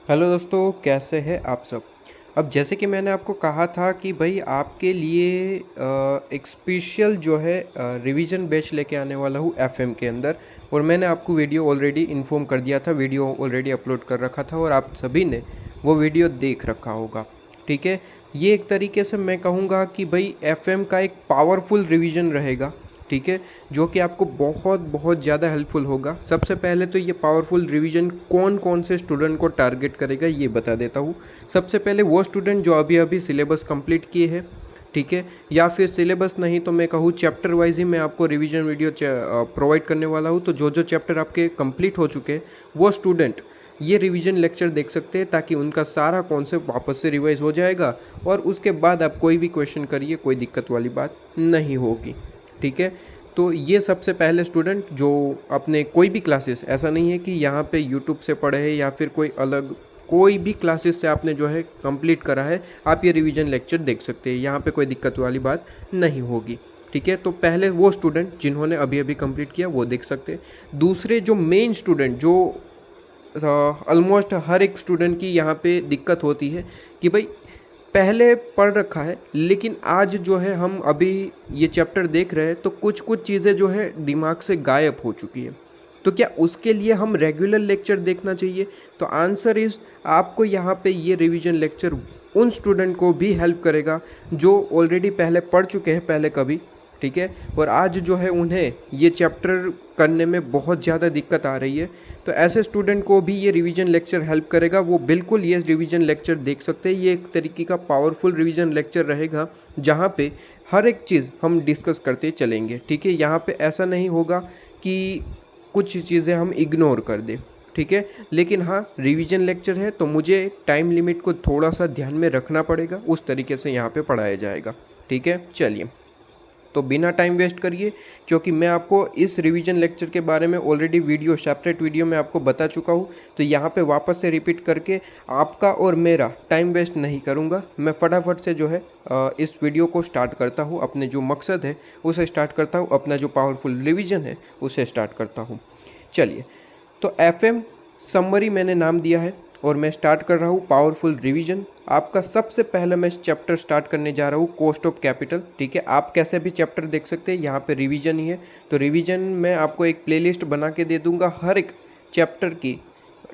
Hello दोस्तों, कैसे हैं आप सब। अब जैसे कि मैंने आपको कहा था कि भाई आपके लिए एक स्पेशल जो है रिवीजन बैच लेके आने वाला हूँ एफएम के अंदर। और मैंने आपको वीडियो ऑलरेडी इन्फॉर्म कर दिया था, वीडियो ऑलरेडी अपलोड कर रखा था और आप सभी ने वो वीडियो देख रखा होगा। ठीक है, ये एक तरीके से मैं कहूँगा कि भाई एफएम का एक पावरफुल रिवीजन रहेगा। ठीक है, जो कि आपको बहुत बहुत ज़्यादा हेल्पफुल होगा। सबसे पहले तो ये पावरफुल रिवीजन कौन कौन से स्टूडेंट को टारगेट करेगा ये बता देता हूँ। सबसे पहले वो स्टूडेंट जो अभी अभी सिलेबस कंप्लीट किए हैं, ठीक है, या फिर सिलेबस नहीं तो मैं कहूँ चैप्टर वाइज ही मैं आपको रिवीजन वीडियो प्रोवाइड करने वाला हूँ। तो जो जो चैप्टर आपके कंप्लीट हो चुके हैं वो स्टूडेंट ये रिवीजन लेक्चर देख सकते हैं, ताकि उनका सारा कॉन्सेप्ट वापस से रिवाइज हो जाएगा और उसके बाद आप कोई भी क्वेश्चन करिए, कोई दिक्कत वाली बात नहीं होगी। ठीक है, तो ये सबसे पहले स्टूडेंट जो अपने कोई भी क्लासेस, ऐसा नहीं है कि यहाँ पे यूट्यूब से पढ़े है या फिर कोई अलग कोई भी क्लासेस से आपने जो है कंप्लीट करा है, आप ये रिवीजन लेक्चर देख सकते हैं, यहाँ पे कोई दिक्कत वाली बात नहीं होगी। ठीक है, तो पहले वो स्टूडेंट जिन्होंने अभी अभी कंप्लीट किया वो देख सकते हैं। दूसरे जो मेन स्टूडेंट जो ऑलमोस्ट हर एक स्टूडेंट की यहाँ पे दिक्कत होती है कि भाई पहले पढ़ रखा है लेकिन आज जो है हम अभी ये चैप्टर देख रहे हैं तो कुछ कुछ चीज़ें जो है दिमाग से गायब हो चुकी है। तो क्या उसके लिए हम रेगुलर लेक्चर देखना चाहिए? तो आंसर इज़ आपको यहाँ पे ये रिवीजन लेक्चर उन स्टूडेंट को भी हेल्प करेगा जो ऑलरेडी पहले पढ़ चुके हैं पहले कभी। ठीक है, और आज जो है उन्हें ये चैप्टर करने में बहुत ज़्यादा दिक्कत आ रही है। तो ऐसे स्टूडेंट को भी ये रिवीजन लेक्चर हेल्प करेगा, वो बिल्कुल ये रिवीजन लेक्चर देख सकते हैं। ये एक तरीके का पावरफुल रिवीजन लेक्चर रहेगा जहाँ पे हर एक चीज़ हम डिस्कस करते चलेंगे। ठीक है, यहाँ पे ऐसा नहीं होगा कि कुछ चीज़ें हम इग्नोर कर दें। ठीक है, लेकिन हाँ रिवीजन लेक्चर है तो मुझे टाइम लिमिट को थोड़ा सा ध्यान में रखना पड़ेगा, उस तरीके से यहाँ पे पढ़ाया जाएगा। ठीक है, चलिए तो बिना टाइम वेस्ट करिए, क्योंकि मैं आपको इस रिवीजन लेक्चर के बारे में ऑलरेडी वीडियो सेपरेट वीडियो में आपको बता चुका हूँ। तो यहाँ पे वापस से रिपीट करके आपका और मेरा टाइम वेस्ट नहीं करूँगा। मैं फटाफट से जो है इस वीडियो को स्टार्ट करता हूँ, अपने जो मकसद है उसे स्टार्ट करता हूँ, अपना जो पावरफुल रिवीजन है उसे स्टार्ट करता हूँ। चलिए, तो एफएम समरी मैंने नाम दिया है और मैं स्टार्ट कर रहा हूँ पावरफुल रिवीजन। आपका सबसे पहला मैं चैप्टर स्टार्ट करने जा रहा हूँ कॉस्ट ऑफ कैपिटल। ठीक है, आप कैसे भी चैप्टर देख सकते हैं, यहाँ पे रिवीजन ही है। तो रिवीजन में आपको एक प्लेलिस्ट बना के दे दूँगा हर एक चैप्टर की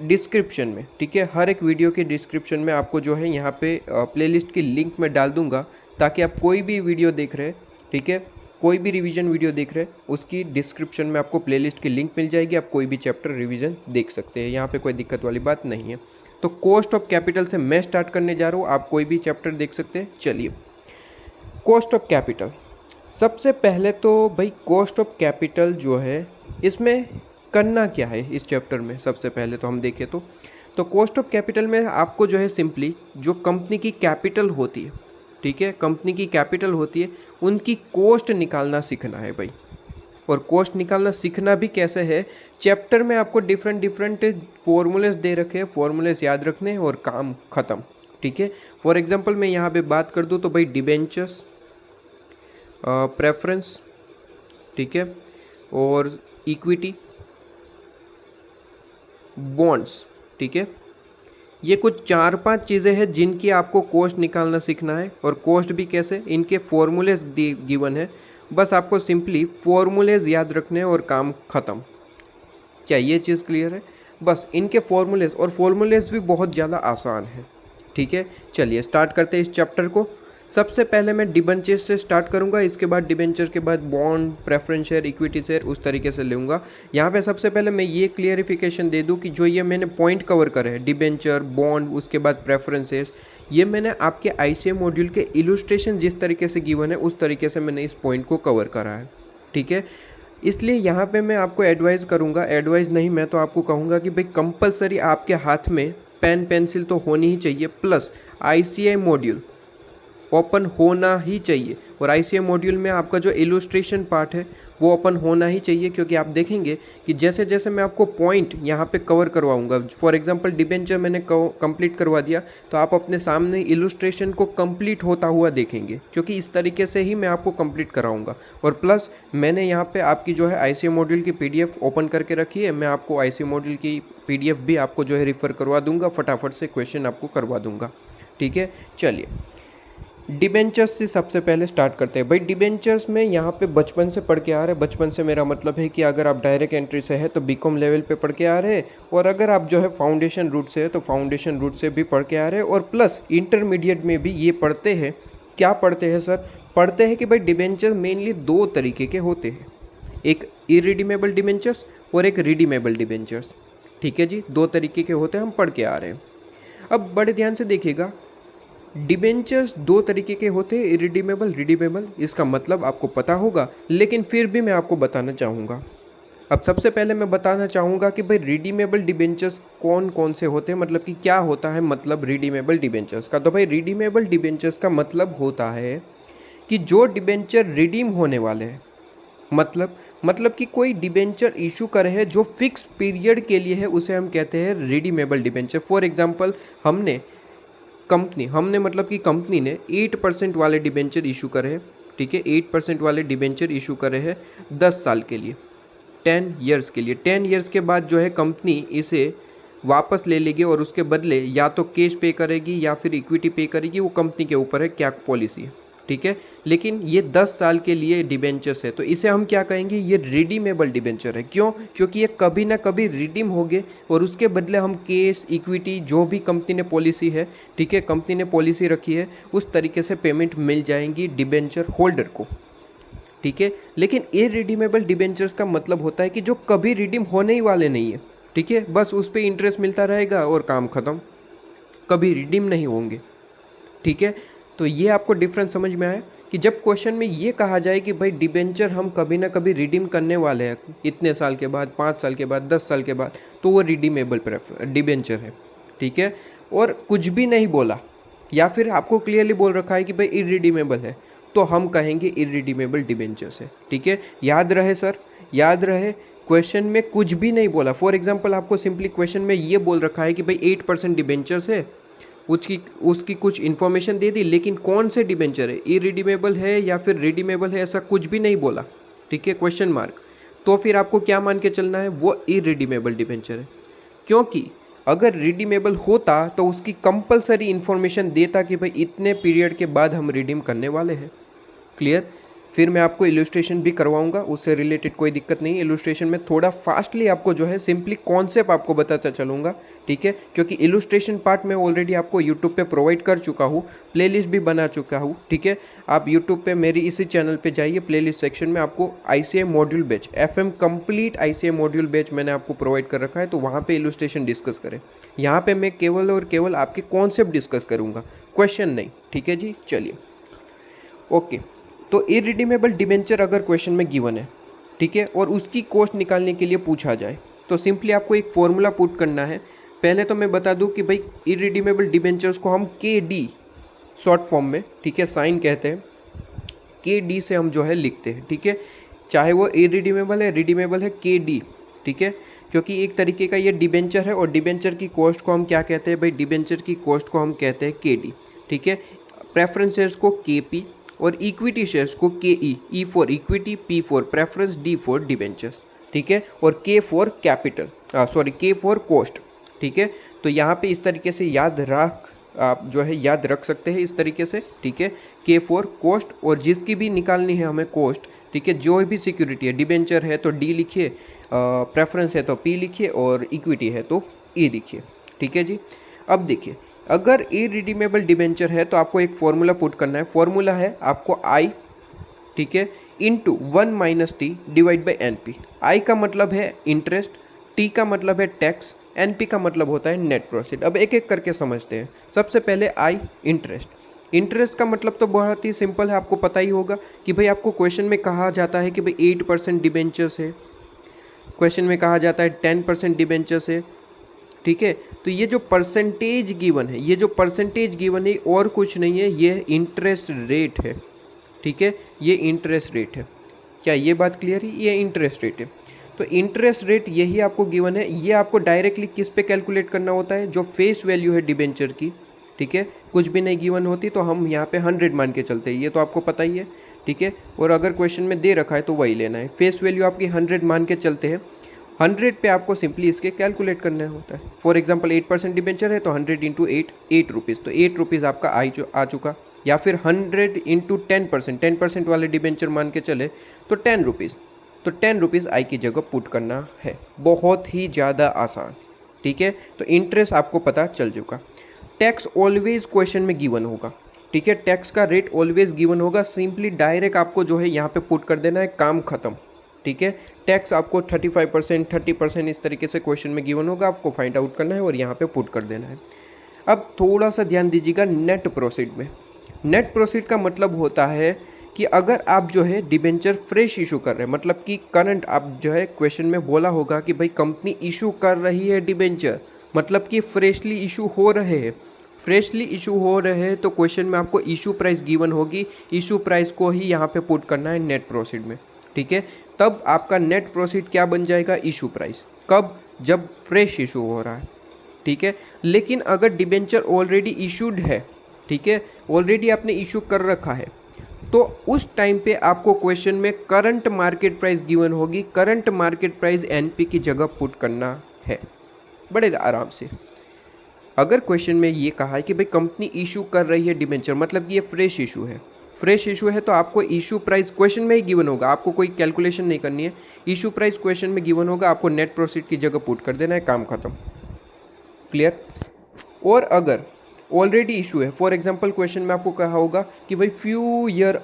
डिस्क्रिप्शन में। ठीक है, हर एक वीडियो के डिस्क्रिप्शन में आपको जो है यहाँ पे प्लेलिस्ट की लिंक मैं डाल दूँगा, ताकि आप कोई भी वीडियो देख रहे हैं, ठीक है, कोई भी रिवीजन वीडियो देख रहे हैं उसकी डिस्क्रिप्शन में आपको प्लेलिस्ट की लिंक मिल जाएगी। आप कोई भी चैप्टर रिवीजन देख सकते हैं, यहाँ पे कोई दिक्कत वाली बात नहीं है। तो कॉस्ट ऑफ कैपिटल से मैं स्टार्ट करने जा रहा हूँ, आप कोई भी चैप्टर देख सकते हैं। चलिए, कॉस्ट ऑफ कैपिटल। सबसे पहले तो भाई कॉस्ट ऑफ कैपिटल जो है इसमें करना क्या है इस चैप्टर में, सबसे पहले तो हम देखें तो कॉस्ट ऑफ कैपिटल में आपको जो है सिंपली जो कंपनी की कैपिटल होती है, ठीक है, कंपनी की कैपिटल होती है, उनकी कॉस्ट निकालना सीखना है भाई। और कॉस्ट निकालना सीखना भी कैसे है, चैप्टर में आपको डिफरेंट डिफरेंट फॉर्मूलेस दे रखे हैं, फॉर्मूलेस याद रखने और काम ख़त्म। ठीक है, फॉर एग्जांपल मैं यहाँ पे बात कर दूँ तो भाई डिबेंचर्स, प्रेफरेंस, ठीक है, और इक्विटी, बॉन्ड्स। ठीक है, ये कुछ 4-5 चीज़ें हैं जिनकी आपको कॉस्ट निकालना सीखना है। और कॉस्ट भी कैसे, इनके फॉर्मूलेज गिवन है, बस आपको सिंपली फॉर्मूलेज याद रखने और काम ख़त्म। क्या ये चीज़ क्लियर है? बस इनके फॉर्मूलेज, और फॉर्मूलेज भी बहुत ज़्यादा आसान है। ठीक है, चलिए स्टार्ट करते हैं इस चैप्टर को। सबसे पहले मैं डिबेंचर से स्टार्ट करूंगा, इसके बाद डिबेंचर के बाद bond, preference share, equity share, उस तरीके से लूँगा। यहाँ पे सबसे पहले मैं ये क्लियरिफिकेशन दे दूँ कि जो ये मैंने पॉइंट कवर करे हैं, डिबेंचर, बॉन्ड, उसके बाद प्रेफरेंस शेयर्स, ये मैंने आपके आईसीए मॉड्यूल के इलस्ट्रेशन जिस तरीके से गिवन है उस तरीके से मैंने इस पॉइंट को कवर करा है। ठीक है, इसलिए यहाँ पे मैं आपको एडवाइज़ करूँगा, एडवाइज़ नहीं मैं तो आपको कहूँगा कि भाई कंपलसरी आपके हाथ में पेन पेंसिल तो होनी ही चाहिए, प्लस आईसीआई मॉड्यूल ओपन होना ही चाहिए। और आईसीए मॉड्यूल में आपका जो इलस्ट्रेशन पार्ट है वो ओपन होना ही चाहिए, क्योंकि आप देखेंगे कि जैसे जैसे मैं आपको पॉइंट यहाँ पे कवर करवाऊंगा, फॉर एग्जांपल डिबेंचर मैंने कंप्लीट करवा दिया तो आप अपने सामने इलस्ट्रेशन को कंप्लीट होता हुआ देखेंगे, क्योंकि इस तरीके से ही मैं आपको कंप्लीट कराऊंगा। और प्लस मैंने यहाँ पे आपकी जो है आईसीए मॉड्यूल की पीडीएफ ओपन करके रखी है, मैं आपको आईसीए मॉड्यूल की पीडीएफ भी आपको जो है रेफ़र करवा दूंगा, फटाफट से क्वेश्चन आपको करवा दूंगा। ठीक है, चलिए डिबेंचर्स से सबसे पहले स्टार्ट करते हैं। भाई डिबेंचर्स में यहाँ पे बचपन से पढ़ के आ रहे हैं, बचपन से मेरा मतलब है कि अगर आप डायरेक्ट एंट्री से है तो बीकॉम लेवल पे पढ़ के आ रहे हैं, और अगर आप जो है फाउंडेशन रूट से है तो फाउंडेशन रूट से भी पढ़ के आ रहे हैं, और प्लस इंटरमीडिएट में भी ये पढ़ते हैं। क्या पढ़ते हैं सर? पढ़ते हैं कि भाई डिबेंचर मेनली दो तरीके के होते हैं, एक इरिडीमेबल डिबेंचर्स और एक रिडीमेबल डिबेंचर्स। ठीक है जी, दो तरीके के होते हैं, हम पढ़ के आ रहे हैं। अब बड़े ध्यान से देखिएगा, डिबेंचर्स दो तरीके के होते हैं, इरिडीमेबल, रिडीमेबल। इसका मतलब आपको पता होगा, लेकिन फिर भी मैं आपको बताना चाहूँगा। अब सबसे पहले मैं बताना चाहूँगा कि भाई रिडीमेबल डिबेंचर्स कौन कौन से होते हैं, मतलब कि क्या होता है मतलब रिडीमेबल डिबेंचर्स का। तो भाई रिडीमेबल डिबेंचर्स का मतलब होता है कि जो डिबेंचर रिडीम होने वाले हैं, मतलब कि कोई डिबेंचर इशू करे है जो फिक्स पीरियड के लिए है, उसे हम कहते हैं रिडीमेबल डिबेंचर। फॉर एग्जांपल हमने मतलब कि कंपनी ने 8% वाले डिबेंचर इशू करे हैं। ठीक है, 8% वाले डिबेंचर इशू करे हैं 10 साल के लिए, 10 ईयर्स के लिए। 10 ईयर्स के बाद जो है कंपनी इसे वापस ले लेगी और उसके बदले या तो कैश पे करेगी या फिर इक्विटी पे करेगी, वो कंपनी के ऊपर है क्या पॉलिसी है। ठीक है, लेकिन ये 10 साल के लिए डिबेंचर्स है, तो इसे हम क्या कहेंगे, ये रिडीमेबल डिबेंचर है। क्यों? क्योंकि ये कभी ना कभी रिडीम होंगे और उसके बदले हम कैश, इक्विटी, जो भी कंपनी ने पॉलिसी है, ठीक है, कंपनी ने पॉलिसी रखी है, उस तरीके से पेमेंट मिल जाएंगी डिबेंचर होल्डर को। ठीक है, लेकिन इरिडीमेबल डिबेंचर्स का मतलब होता है कि जो कभी रिडीम होने ही वाले नहीं है। ठीक है, बस उस पर इंटरेस्ट मिलता रहेगा और काम खत्म, कभी रिडीम नहीं होंगे। ठीक है, तो ये आपको डिफरेंस समझ में आया कि जब क्वेश्चन में ये कहा जाए कि भाई डिबेंचर हम कभी ना कभी रिडीम करने वाले हैं इतने साल के बाद, 5 साल के बाद, 10 साल के बाद, तो वो रिडीमेबल डिबेंचर है। ठीक है, और कुछ भी नहीं बोला या फिर आपको क्लियरली बोल रखा है कि भाई इरिडीमेबल है, तो हम कहेंगे इरिडीमेबल डिबेंचर्स है। ठीक है, याद रहे सर, याद रहे, क्वेश्चन में कुछ भी नहीं बोला। फॉर एग्जाम्पल आपको सिंपली क्वेश्चन में ये बोल रखा है कि भाई 8% डिबेंचर्स है, उसकी कुछ इन्फॉर्मेशन दे दी, लेकिन कौन से डिबेंचर है, इरिडीमेबल है या फिर रिडीमेबल है, ऐसा कुछ भी नहीं बोला। ठीक है, क्वेश्चन मार्क। तो फिर आपको क्या मान के चलना है, वो इरिडीमेबल डिबेंचर है। क्योंकि अगर रिडीमेबल होता तो उसकी कंपलसरी इन्फॉर्मेशन देता कि भाई इतने पीरियड के बाद हम रिडीम करने वाले हैं। क्लियर? फिर मैं आपको इलस्ट्रेशन भी करवाऊंगा, उससे रिलेटेड कोई दिक्कत नहीं है। इलस्ट्रेशन में थोड़ा फास्टली आपको जो है सिंपली कॉन्सेप्ट आपको बताता चलूँगा। ठीक है, क्योंकि इलस्ट्रेशन पार्ट मैं ऑलरेडी आपको यूट्यूब पे प्रोवाइड कर चुका हूँ, प्लेलिस्ट भी बना चुका हूँ। ठीक है, आप यूट्यूब पे मेरी इसी चैनल पे जाइए, प्लेलिस्ट सेक्शन में आपको ICA module batch, FM complete ICA module batch मैंने आपको प्रोवाइड कर रखा है, तो वहाँ पर इलस्ट्रेशन डिस्कस करें। यहाँ पर मैं केवल और केवल आपके कॉन्सेप्ट डिस्कस करूँगा, क्वेश्चन नहीं। ठीक है जी, चलिए ओके। तो इरिडीमेबल डिबेंचर अगर क्वेश्चन में गिवन है, ठीक है, और उसकी कॉस्ट निकालने के लिए पूछा जाए, तो सिंपली आपको एक फॉर्मूला पुट करना है। पहले तो मैं बता दूं कि भाई इरिडीमेबल डिबेंचर्स को हम KD शॉर्ट फॉर्म में, ठीक है, साइन कहते हैं, KD से हम जो है लिखते हैं। ठीक है, चाहे वो इरिडीमेबल है, रिडीमेबल है, KD। ठीक है, क्योंकि एक तरीके का ये डिबेंचर है और डिबेंचर की कॉस्ट को हम क्या कहते हैं भाई, डिबेंचर की कॉस्ट को हम कहते हैं KD। ठीक है, प्रेफरेंस शेयर्स को KP और इक्विटी शेयर्स को KE, E for equity, P for preference, D for debentures. ठीक है, और K for capital, K for cost. ठीक है, तो यहाँ पे इस तरीके से आप जो है याद रख सकते हैं इस तरीके से। ठीक है, K फॉर कॉस्ट, और जिसकी भी निकालनी है हमें कॉस्ट, ठीक है, जो भी सिक्योरिटी है, डिबेंचर है तो D लिखिए, प्रेफरेंस है तो P लिखिए, और इक्विटी है तो E लिखिए। ठीक है जी, अब देखिए, अगर इरिडीमेबल डिबेंचर है तो आपको एक फॉर्मूला पुट करना है। फॉर्मूला है आपको I, ठीक है, into 1 - T divide by NP। I का मतलब है इंटरेस्ट, T का मतलब है टैक्स, NP का मतलब होता है नेट प्रॉफिट। अब एक एक करके समझते हैं। सबसे पहले I, इंटरेस्ट का मतलब तो बहुत ही सिंपल है, आपको पता ही होगा कि भाई आपको क्वेश्चन में कहा जाता है कि भाई 8% डिबेंचर्स है, क्वेश्चन में कहा जाता है 10% डिबेंचर्स है। ठीक है, तो ये जो परसेंटेज गिवन है, ये जो परसेंटेज गिवन है और कुछ नहीं है, ये इंटरेस्ट रेट है। ठीक है, ये इंटरेस्ट रेट है। क्या ये बात क्लियर है? ये इंटरेस्ट रेट है। तो इंटरेस्ट रेट यही आपको गिवन है। ये आपको डायरेक्टली किस पे कैलकुलेट करना होता है? जो फेस वैल्यू है डिबेंचर की, ठीक है, कुछ भी नहीं गिवन होती तो हम यहाँ पे 100 मान के चलते हैं, ये तो आपको पता ही है, ठीक है। और अगर क्वेश्चन में दे रखा है तो वही लेना है। फेस वैल्यू आपकी 100 मान के चलते हैं, 100 पे आपको सिंपली इसके कैलकुलेट करना होता है। फॉर एग्जांपल 8% डिबेंचर है तो 100 इंटू 8 रुपीज़, तो 8 रुपीज़ आपका आ चुका। या फिर 100 इंटू 10% वाले डिबेंचर मान के चले तो 10 रुपीज़, तो 10 रुपीज़ आई की जगह पुट करना है। बहुत ही ज़्यादा आसान, ठीक है। तो इंटरेस्ट आपको पता चल चुका। टैक्स ऑलवेज क्वेश्चन में गिवन होगा, ठीक है, टैक्स का रेट ऑलवेज गिवन होगा। सिंपली डायरेक्ट आपको जो है यहाँ पे पुट कर देना है, काम खत्म, ठीक है। टैक्स आपको 35%, 30% इस तरीके से क्वेश्चन में गिवन होगा, आपको फाइंड आउट करना है और यहाँ पे पुट कर देना है। अब थोड़ा सा ध्यान दीजिएगा नेट प्रोसीड में। नेट प्रोसीड का मतलब होता है कि अगर आप जो है डिबेंचर फ्रेश इशू कर रहे हैं, मतलब कि करंट, आप जो है क्वेश्चन में बोला होगा कि भाई कंपनी इशू कर रही है डिबेंचर, मतलब कि फ्रेशली इशू हो रहे हैं। फ्रेशली इशू हो रहे हैं तो क्वेश्चन में आपको इशू प्राइस गिवन होगी, इशू प्राइस को ही यहाँ पे पुट करना है नेट प्रोसीड में, ठीक है। तब आपका नेट प्रोसीड क्या बन जाएगा? Issue price. कब? जब फ्रेश इशू हो रहा है, ठीक है। लेकिन अगर डिबेंचर ऑलरेडी इशूड है, ठीक है, ऑलरेडी आपने इशू कर रखा है, तो उस टाइम पे आपको क्वेश्चन में करंट मार्केट प्राइस गिवन होगी, करंट मार्केट प्राइस एनपी की जगह पुट करना है, बड़े आराम से। अगर क्वेश्चन में ये कहा है कि भाई कंपनी इशू कर रही है डिबेंचर, मतलब कि ये फ्रेश इशू है, फ्रेश इशू है, तो आपको इशू प्राइस क्वेश्चन में ही गिवन होगा, आपको कोई कैलकुलेशन नहीं करनी है। इशू प्राइस क्वेश्चन में गिवन होगा, आपको नेट प्रोसीड की जगह पुट कर देना है, काम खत्म, क्लियर। और अगर ऑलरेडी इशू है, फॉर एग्जांपल क्वेश्चन में आपको कहा होगा कि भाई फ्यू ईयर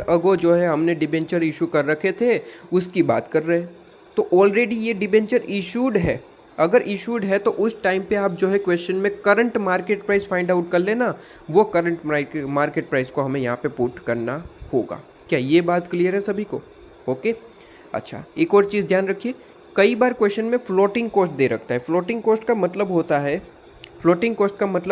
अगो जो है हमने डिबेंचर इशू कर रखे थे, उसकी बात कर रहे हैं, तो ऑलरेडी ये डिबेंचर इशूड है। अगर इशूड है तो उस टाइम पे आप जो है क्वेश्चन में current market price find out कर लेना, वो करंट मार्केट प्राइस को हमें यहाँ पे पुट करना होगा। क्या ये बात क्लियर है सभी को? ओके, अच्छा, एक और चीज़ ध्यान रखिए, कई बार क्वेश्चन में फ्लोटिंग कॉस्ट दे रखता है। फ्लोटिंग कॉस्ट का मतलब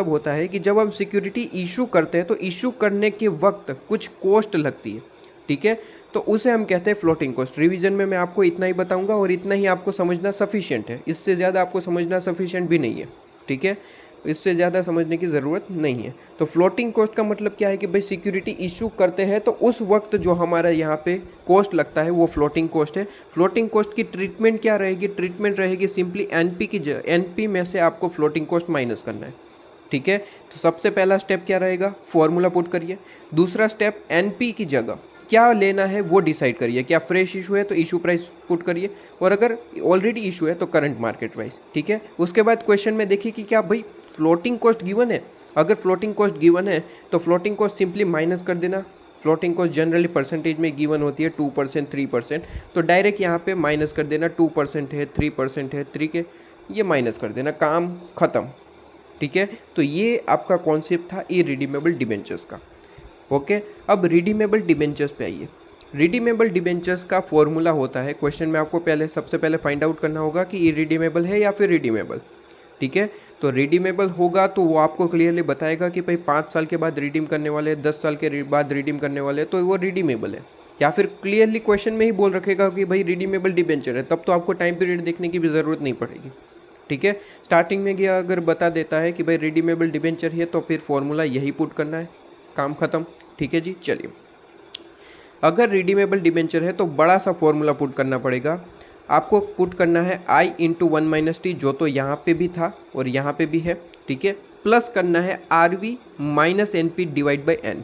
होता है कि जब हम सिक्योरिटी इशू करते हैं तो इशू करने के वक्त कुछ कॉस्ट लगती है, ठीक है, तो उसे हम कहते हैं फ्लोटिंग कॉस्ट। रिवीजन में मैं आपको इतना ही बताऊंगा और इतना ही आपको समझना सफिशिएंट है, इससे ज़्यादा आपको समझना सफिशिएंट भी नहीं है, ठीक है, इससे ज़्यादा समझने की ज़रूरत नहीं है। तो फ्लोटिंग कॉस्ट का मतलब क्या है कि भाई सिक्योरिटी इशू करते हैं तो उस वक्त जो हमारा यहाँ पे कॉस्ट लगता है वो फ्लोटिंग कॉस्ट है। फ्लोटिंग कॉस्ट की ट्रीटमेंट क्या रहेगी? ट्रीटमेंट रहेगी सिंपली एनपी में से आपको फ्लोटिंग कॉस्ट माइनस करना है, ठीक है। तो सबसे पहला स्टेप क्या रहेगा? फॉर्मूला पुट करिए। दूसरा स्टेप एनपी की जगह क्या लेना है वो डिसाइड करिए। क्या फ्रेश इशू है तो इशू प्राइस पुट करिए, और अगर ऑलरेडी इशू है तो करंट मार्केट प्राइस, ठीक है। उसके बाद क्वेश्चन में देखिए कि क्या भाई फ्लोटिंग कॉस्ट गिवन है। अगर फ्लोटिंग कॉस्ट गिवन है तो फ्लोटिंग कॉस्ट सिंपली माइनस कर देना। फ्लोटिंग कॉस्ट जनरली परसेंटेज में गिवन होती है 2%, 3%, तो डायरेक्ट यहाँ पे माइनस कर देना। 2% है, 3% है, 3 के ये माइनस कर देना, काम खत्म, ठीक है। तो ये आपका कॉन्सेप्ट था इरिडीमेबल डिबेंचर्स का। ओके, अब रिडीमेबल डिबेंचर्स पे आइए। रिडीमेबल डिबेंचर्स का फॉर्मूला होता है, क्वेश्चन में आपको सबसे पहले फाइंड आउट करना होगा कि इरिडीमेबल है या फिर रिडीमेबल, ठीक है। तो रिडीमेबल होगा तो वो आपको क्लियरली बताएगा कि भाई 5 साल के बाद रिडीम करने वाले, 10 साल के बाद रिडीम करने वाले, तो वो रिडीमेबल है। या फिर क्लियरली क्वेश्चन में ही बोल रखेगा कि भाई रिडीमेबल डिबेंचर है, तब तो आपको टाइम पीरियड देखने की भी ज़रूरत नहीं पड़ेगी, ठीक है। स्टार्टिंग में गया अगर बता देता है कि भाई रिडीमेबल डिबेंचर है तो फिर फॉर्मूला यही पुट करना है, काम खत्म, ठीक है जी। चलिए, अगर रिडीमेबल डिबेंचर है तो बड़ा सा फॉर्मूला पुट करना पड़ेगा। आपको पुट करना है I इंटू 1 - t, जो तो यहाँ पे भी था और यहाँ पे भी है, ठीक है, प्लस करना है RV minus NP divide by N।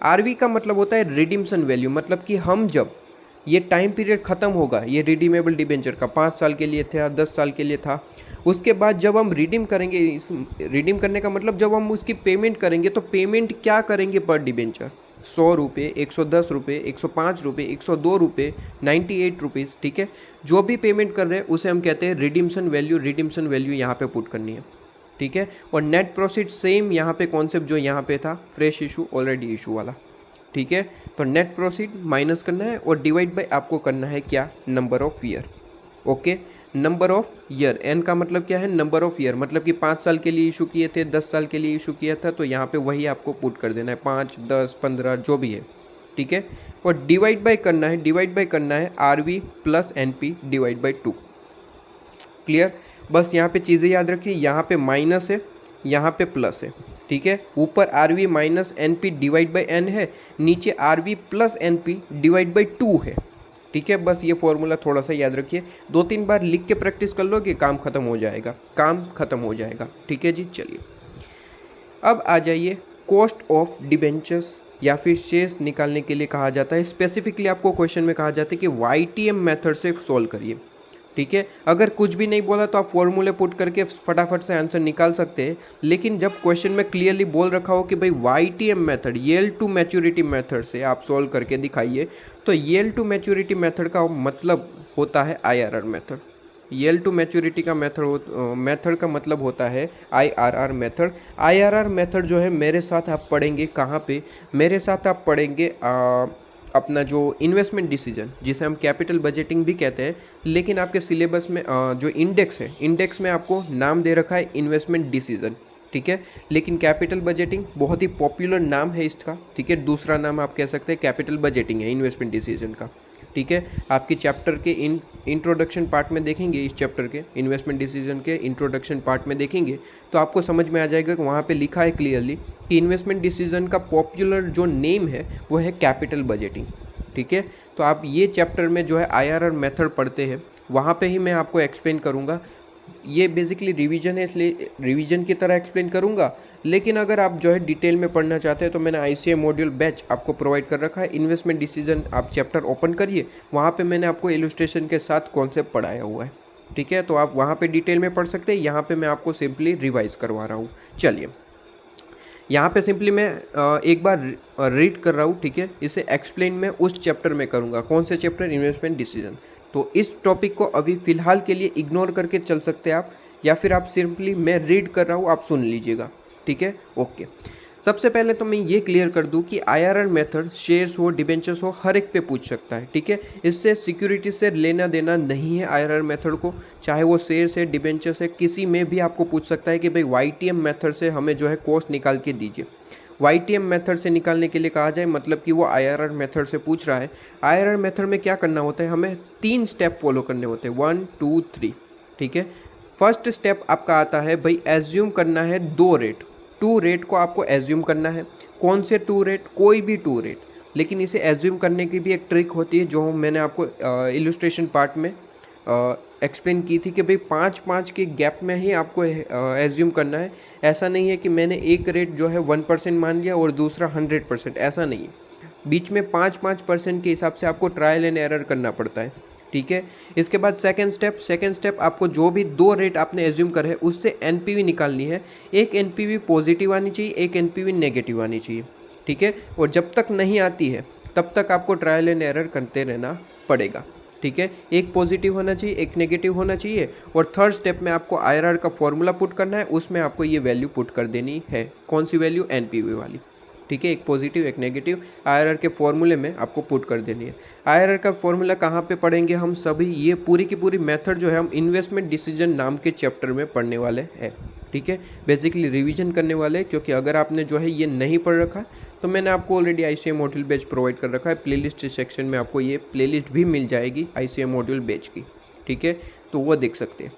RV का मतलब होता है रिडीम्सन वैल्यू, मतलब कि हम जब ये टाइम पीरियड ख़त्म होगा ये रिडीमेबल डिबेंचर का, 5 साल के लिए था, 10 साल के लिए था, उसके बाद जब हम रिडीम करेंगे, इस रिडीम करने का मतलब जब हम उसकी पेमेंट करेंगे तो पेमेंट क्या करेंगे पर डिबेंचर? 100 रुपये, 110 रुपये, 105 रुपये, 102 रुपये, 98 रुपीज़, ठीक है। जो भी पेमेंट कर रहे हैं उसे हम कहते हैं रिडीम्सन वैल्यू। रिडीम्सन वैल्यू यहाँ पे पुट करनी है, ठीक है। और नेट प्रोसीड सेम यहाँ पे कॉन्सेप्ट जो यहाँ पे था, फ्रेश इशू ऑलरेडी इशू वाला, ठीक है। तो नेट प्रोसीड माइनस करना है और डिवाइड बाय आपको करना है क्या? Number of year. Okay, number of year, N का मतलब क्या है, नंबर ऑफ ईयर, मतलब कि 5 साल के लिए इशू किए थे, 10 साल के लिए इशू किया था, तो यहाँ पे वही आपको पुट कर देना है, 5, 10, 15 जो भी है, ठीक है। और डिवाइड बाय करना है, डिवाइड बाय करना है RV plus NP divide by 2। Clear. बस यहाँ पे चीज़ें याद रखिए, यहाँ पे माइनस है, यहाँ पे प्लस है, ठीक है। ऊपर RV minus NP divide by N है, नीचे RV plus NP divide by 2 है, ठीक है। बस ये फॉर्मूला थोड़ा सा याद रखिए, 2-3 बार लिख के प्रैक्टिस कर लो कि काम खत्म हो जाएगा, काम खत्म हो जाएगा, ठीक है जी। चलिए अब आ जाइए, कॉस्ट ऑफ डिबेंचर्स या फिर शेयर्स निकालने के लिए कहा जाता है, स्पेसिफिकली आपको क्वेश्चन में कहा जाता है कि YTM मेथड से सॉल्व करिए, ठीक है। अगर कुछ भी नहीं बोला तो आप फॉर्मूले पुट करके फटाफट से आंसर निकाल सकते हैं, लेकिन जब क्वेश्चन में क्लियरली बोल रखा हो कि भाई YTM method, yield to maturity method से आप सॉल्व करके दिखाइए, तो येल्ड टू मैच्योरिटी मेथड का मतलब होता है IRR method. Yield to maturity का मेथड का मतलब होता है IRR मेथड। IRR मेथड जो है मेरे साथ आप पढ़ेंगे कहाँ पे, मेरे साथ आप पढ़ेंगे अपना जो इन्वेस्टमेंट डिसीजन, जिसे हम कैपिटल बजटिंग भी कहते हैं, लेकिन आपके सिलेबस में जो इंडेक्स है, इंडेक्स में आपको नाम दे रखा है इन्वेस्टमेंट डिसीजन, ठीक है। लेकिन कैपिटल बजटिंग बहुत ही पॉपुलर नाम है इसका, ठीक है। दूसरा नाम आप कह सकते हैं कैपिटल बजटिंग है इन्वेस्टमेंट डिसीजन का, ठीक है। आपकी चैप्टर के इंट्रोडक्शन पार्ट में देखेंगे, इस चैप्टर के इन्वेस्टमेंट डिसीजन के इंट्रोडक्शन पार्ट में देखेंगे तो आपको समझ में आ जाएगा कि वहाँ पे लिखा है क्लियरली कि इन्वेस्टमेंट डिसीजन का पॉपुलर जो नेम है वो है कैपिटल बजटिंग, ठीक है। तो आप ये चैप्टर में जो है IRR मेथड पढ़ते हैं, वहाँ पे ही मैं आपको एक्सप्लेन करूँगा। ये बेसिकली रिवीजन है, इसलिए रिवीजन की तरह एक्सप्लेन करूँगा, लेकिन अगर आप जो है डिटेल में पढ़ना चाहते हैं तो मैंने ICA मॉड्यूल बैच आपको प्रोवाइड कर रखा है। इन्वेस्टमेंट डिसीजन आप चैप्टर ओपन करिए, वहाँ पे मैंने आपको इलस्ट्रेशन के साथ कॉन्सेप्ट पढ़ाया हुआ है, ठीक है। तो आप वहाँ पे डिटेल में पढ़ सकते हैं, यहाँ पे मैं आपको सिंपली रिवाइज करवा रहा हूँ। चलिए यहाँ पे सिंपली मैं एक बार रीड कर रहा हूँ, ठीक है। इसे एक्सप्लेन मैं उस चैप्टर में करूँगा, कौन से चैप्टर, इन्वेस्टमेंट डिसीजन। तो इस टॉपिक को अभी फ़िलहाल के लिए इग्नोर करके चल सकते हैं आप, या फिर आप सिंपली मैं रीड कर रहा हूँ आप सुन लीजिएगा, ठीक है। ओके, सबसे पहले तो मैं ये क्लियर कर दूं कि IRR मेथड शेयर्स हो, डिबेंचर्स हो, हर एक पे पूछ सकता है, ठीक है। इससे सिक्योरिटी से लेना देना नहीं है IRR मेथड को, चाहे वो शेयर्स है, डिबेंचर्स है, किसी में भी आपको पूछ सकता है कि भाई YTM मेथड से हमें जो है कॉस्ट निकाल के दीजिए। YTM मेथड से निकालने के लिए कहा जाए मतलब कि वो IRR मेथड से पूछ रहा है। IRR मेथड में क्या करना होता है, हमें 3 स्टेप फॉलो करने होते हैं, 1, 2, 3, ठीक है। फर्स्ट स्टेप आपका आता है भाई एज्यूम करना है 2 रेट, 2 रेट को आपको एज्यूम करना है। कौन से 2 रेट, कोई भी 2 रेट, लेकिन इसे एज्यूम करने की भी एक ट्रिक होती है जो मैंने आपको इलस्ट्रेशन पार्ट में एक्सप्लेन की थी कि भाई 5-5 के गैप में ही आपको एज्यूम करना है। ऐसा नहीं है कि मैंने एक रेट जो है 1% मान लिया और दूसरा 100%, ऐसा नहीं है। बीच में 5-5% के हिसाब से आपको ट्रायल एंड एरर करना पड़ता है, ठीक है। इसके बाद सेकंड स्टेप आपको जो भी 2 रेट आपने एज्यूम करे है उससे NPV निकालनी है। एक NPV पॉजिटिव आनी चाहिए, एक NPV नेगेटिव आनी चाहिए, ठीक है। और जब तक नहीं आती है तब तक आपको ट्रायल एंड एरर करते रहना पड़ेगा, ठीक है। एक पॉजिटिव होना चाहिए, एक नेगेटिव होना चाहिए। और थर्ड स्टेप में आपको IRR का फॉर्मूला पुट करना है, उसमें आपको ये वैल्यू पुट कर देनी है। कौन सी वैल्यू, NPV वाली, ठीक है। एक पॉजिटिव एक नेगेटिव IRR के फॉर्मूले में आपको पुट कर देनी है। IRR का फॉर्मूला कहाँ पे पढ़ेंगे हम सभी, ये पूरी की पूरी मेथड जो है हम इन्वेस्टमेंट डिसीजन नाम के चैप्टर में पढ़ने वाले हैं, ठीक है। बेसिकली रिवीजन करने वाले, क्योंकि अगर आपने जो है ये नहीं पढ़ रखा तो मैंने आपको already ICA module batch provide कर रखा है। प्लेलिस्ट सेक्शन में आपको ये प्लेलिस्ट भी मिल जाएगी ICA मॉड्यूल बैच की, ठीक है, तो वो देख सकते हैं।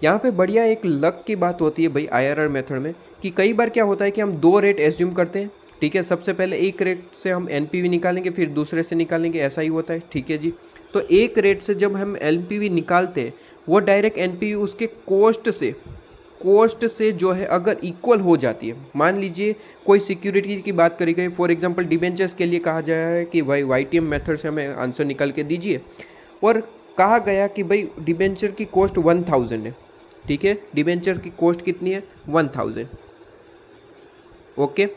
यहाँ पे बढ़िया एक लक की बात होती है भाई IRR मेथड में, कि कई बार क्या होता है कि हम 2 रेट एज्यूम करते हैं, ठीक है। सबसे पहले एक रेट से हम NPV निकालेंगे, फिर दूसरे से निकालेंगे, ऐसा ही होता है, ठीक है जी। तो एक रेट से जब हम NPV निकालते हैं वो डायरेक्ट NPV उसके कॉस्ट से जो है अगर इक्वल हो जाती है, मान लीजिए कोई सिक्योरिटी की बात करी गई, फॉर एग्जांपल डिबेंचर्स के लिए कहा जाए है कि भाई YTM मेथड से हमें आंसर निकाल के दीजिए, और कहा गया कि भाई डिबेंचर की कॉस्ट 1000 है, ठीक है। डिबेंचर की कॉस्ट कितनी है, 1000, ओके।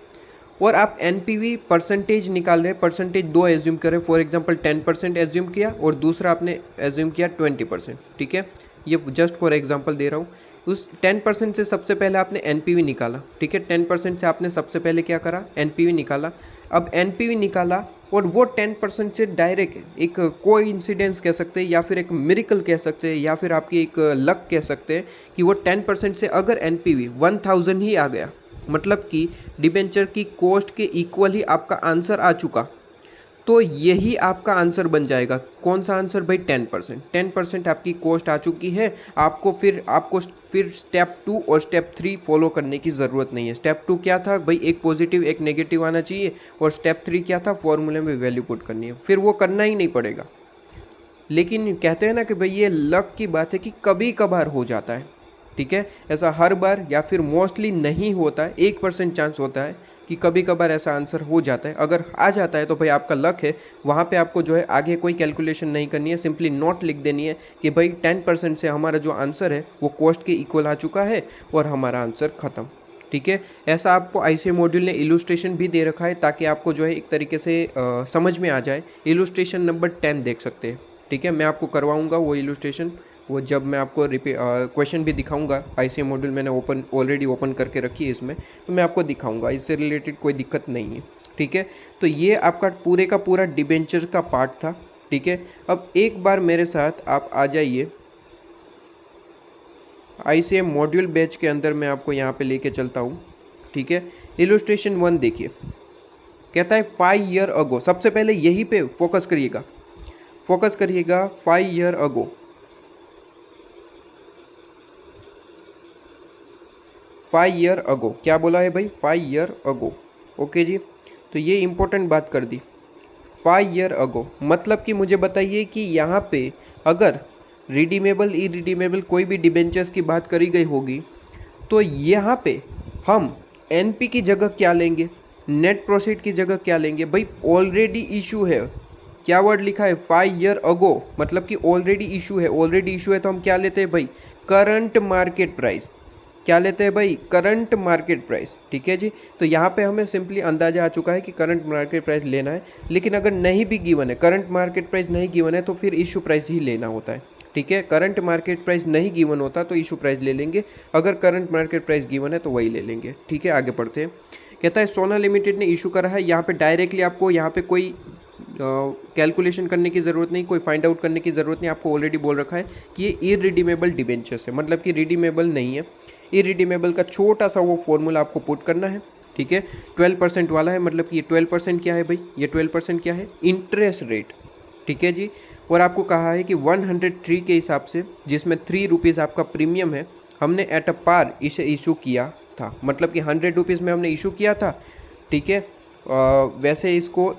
और आप NPV परसेंटेज निकाल रहे हैं, परसेंटेज 2 एज्यूम करें, फॉर एग्जांपल 10% एज्यूम किया और दूसरा आपने एज्यूम किया 20%, ठीक है। ये जस्ट फॉर एग्जांपल दे रहा हूँ। उस 10% से सबसे पहले आपने NPV निकाला, ठीक है। 10% से आपने सबसे पहले क्या करा, NPV निकाला। अब एनपीवी निकाला और वो 10% से डायरेक्ट एक कोइंसिडेंस कह सकते हैं या फिर एक मिरेकल कह सकते हैं या फिर आपकी एक लक कह सकते हैं कि वो 10% से अगर एनपीवी 1000 ही आ गया, मतलब कि डिबेंचर की कॉस्ट के इक्वल ही आपका आंसर आ चुका, तो यही आपका आंसर बन जाएगा। कौन सा आंसर भाई? 10%। 10% आपकी कॉस्ट आ चुकी है, आपको फिर स्टेप 2 और स्टेप 3 फॉलो करने की ज़रूरत नहीं है। स्टेप 2 क्या था भाई? एक पॉजिटिव एक नेगेटिव आना चाहिए, और स्टेप 3 क्या था? फॉर्मूले में वैल्यू पुट करनी है, फिर वो करना ही नहीं पड़ेगा। लेकिन कहते हैं ना कि भाई ये लक की बात है कि कभी कभार हो जाता है, ठीक है। ऐसा हर बार या फिर मोस्टली नहीं होता है, 1% चांस होता है कि कभी कभार ऐसा आंसर हो जाता है। अगर आ जाता है तो भाई आपका लक है, वहाँ पे आपको जो है आगे कोई कैलकुलेशन नहीं करनी है, सिंपली नोट लिख देनी है कि भाई 10% से हमारा जो आंसर है वो कॉस्ट के इक्वल आ चुका है और हमारा आंसर ख़त्म, ठीक है। ऐसा आपको आईसीए मॉड्यूल ने इलुस्ट्रेशन भी दे रखा है ताकि आपको जो है एक तरीके से समझ में आ जाए। इलुस्ट्रेशन नंबर 10 देख सकते हैं, ठीक है। मैं आपको करवाऊँगा वो इलुस्ट्रेशन, वो जब मैं आपको क्वेश्चन भी दिखाऊंगा। आईसीए मॉड्यूल मैंने ऑलरेडी ओपन करके रखी है इसमें, तो मैं आपको दिखाऊंगा, इससे रिलेटेड कोई दिक्कत नहीं है, ठीक है। तो ये आपका पूरे का पूरा डिबेंचर का पार्ट था, ठीक है। अब एक बार मेरे साथ आप आ जाइए आईसीए मॉड्यूल बैच के अंदर, मैं आपको यहाँ पे लेके चलता हूँ, ठीक है। इलुस्ट्रेशन 1 देखिए, कहता है 5 ईयर अगो। सबसे पहले यही पे फोकस करिएगा, 5 ईयर अगो। 5 ईयर अगो क्या बोला है भाई? 5 ईयर अगो, ओके जी। तो ये इंपॉर्टेंट बात कर दी, 5 ईयर अगो। मतलब कि मुझे बताइए कि यहाँ पे अगर रिडीमेबल इरिडीमेबल कोई भी डिबेंचर्स की बात करी गई होगी, तो यहाँ पे हम एनपी की जगह क्या लेंगे, नेट प्रोसीड की जगह क्या लेंगे? भाई ऑलरेडी इशू है, क्या वर्ड लिखा है? 5 ईयर अगो, मतलब कि ऑलरेडी इशू है। ऑलरेडी इशू है तो हम क्या लेते हैं भाई? Current market price. क्या लेते हैं भाई? करंट मार्केट प्राइस, ठीक है जी। तो यहाँ पे हमें सिंपली अंदाजा आ चुका है कि करंट मार्केट प्राइस लेना है। लेकिन अगर नहीं भी गिवन है, करंट मार्केट प्राइस नहीं गिवन है, तो फिर इशू प्राइस ही लेना होता है, ठीक है। करंट मार्केट प्राइस नहीं गिवन होता तो इशू प्राइस ले लेंगे, अगर करंट मार्केट प्राइस गिवन है तो वही ले लेंगे, ठीक है। आगे बढ़ते हैं। कहता है सोना लिमिटेड ने इशू करा है। यहाँ पे डायरेक्टली आपको यहाँ पे कोई कैलकुलेशन करने की ज़रूरत नहीं, कोई फाइंड आउट करने की ज़रूरत नहीं। आपको ऑलरेडी बोल रखा है कि ये इरिडीमेबल डिबेंचर्स है, मतलब कि रिडीमेबल नहीं है। इरिडीमेबल का छोटा सा वो फॉर्मूला आपको पुट करना है, ठीक है। 12% वाला है, मतलब कि ये 12% क्या है भाई? ये 12% क्या है? इंटरेस्ट रेट, ठीक है जी। और आपको कहा है कि 103 के हिसाब से, जिसमें 3 रुपीज़ आपका प्रीमियम है, हमने एट अ पार इसे इशू किया था, मतलब कि 100 रुपीज़ में हमने इशू किया था, ठीक है। वैसे इसको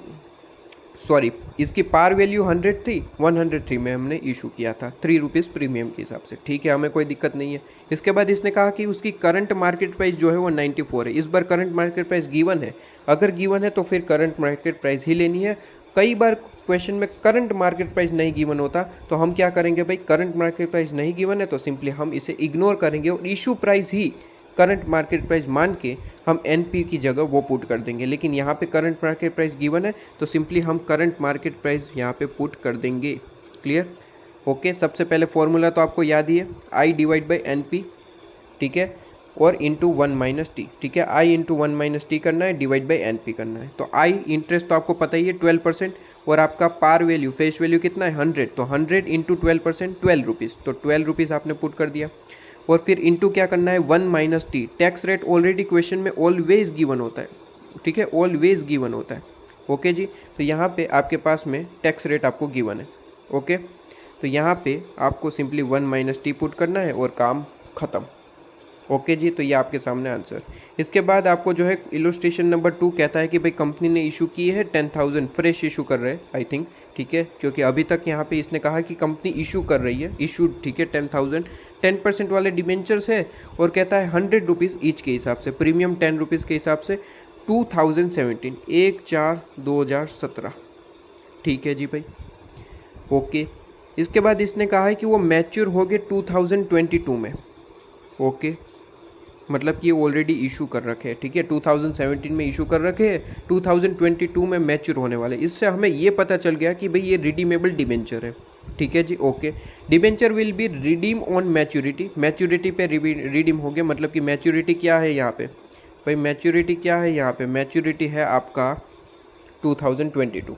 इसकी पार वैल्यू 100 थी, 103 में हमने इशू किया था 3 रुपीज़ प्रीमियम के हिसाब से, ठीक है। हमें कोई दिक्कत नहीं है। इसके बाद इसने कहा कि उसकी करंट मार्केट प्राइस जो है वो 94 है। इस बार करंट मार्केट प्राइस गिवन है, अगर गिवन है तो फिर करंट मार्केट प्राइस ही लेनी है। कई बार क्वेश्चन में करंट मार्केट प्राइस नहीं गिवन होता, तो हम क्या करेंगे भाई? करंट मार्केट प्राइस नहीं गिवन है तो सिंपली हम इसे इग्नोर करेंगे और इशू प्राइस ही करंट मार्केट प्राइस मान के हम एनपी की जगह वो पुट कर देंगे। लेकिन यहाँ पे करंट मार्केट प्राइस गिवन है तो सिंपली हम करंट मार्केट प्राइस यहाँ पे पुट कर देंगे। क्लियर? ओके। सबसे पहले फॉर्मूला तो आपको याद ही है, I divide by N P, ठीक है, और इंटू 1 माइनस टी, ठीक है। आई इंटू 1 माइनस टी करना है, डिवाइड बाई एन पी करना है। तो आई इंटरेस्ट तो आपको पता ही है 12%, और आपका पार वैल्यू फेस वैल्यू कितना है? 100, तो 100 इंटू 12%, 12 रुपीज़, तो 12 रुपीज़ आपने पुट कर दिया। और फिर इंटू क्या करना है? 1 minus T. Tax rate already question में ऑलवेज गिवन होता है, ठीक है, ऑलवेज गिवन होता है, ओके जी। तो यहाँ पे आपके पास में टैक्स रेट आपको गिवन है, ओके। तो यहाँ पे आपको सिंपली 1 माइनस टी पुट करना है और काम ख़त्म, ओके जी। तो ये आपके सामने आंसर। इसके बाद आपको जो है इलुस्ट्रेशन नंबर 2 कहता है कि भाई कंपनी ने इशू की है 10,000, फ्रेश इशू कर रहे हैं आई थिंक, ठीक है, क्योंकि अभी तक यहाँ पे इसने कहा कि कंपनी इशू कर रही है, इशू, ठीक है, 10,000, 10% वाले डिबेंचर्स है, और कहता है 100 रुपीज़ ईच के हिसाब से, प्रीमियम 10 रुपीज़ के हिसाब से, 2017, 1/4/2017, ठीक है जी भाई, ओके। इसके बाद इसने कहा है कि वो मैच्योर हो गए 2022 में, ओके, मतलब कि ये ऑलरेडी इशू कर रखे हैं, ठीक है, 2017 में इशू कर रखे हैं, 2022 में मैच्योर होने वाले। इससे हमें ये पता चल गया कि भाई ये रिडीमेबल डिबेंचर है, ठीक है जी, okay. Debenture will be redeem on maturity, maturity पे रिडीम हो गया, मतलब कि मैच्योरिटी क्या है यहाँ पे भाई? मैच्योरिटी क्या है यहाँ पे? मैच्योरिटी है आपका 2022,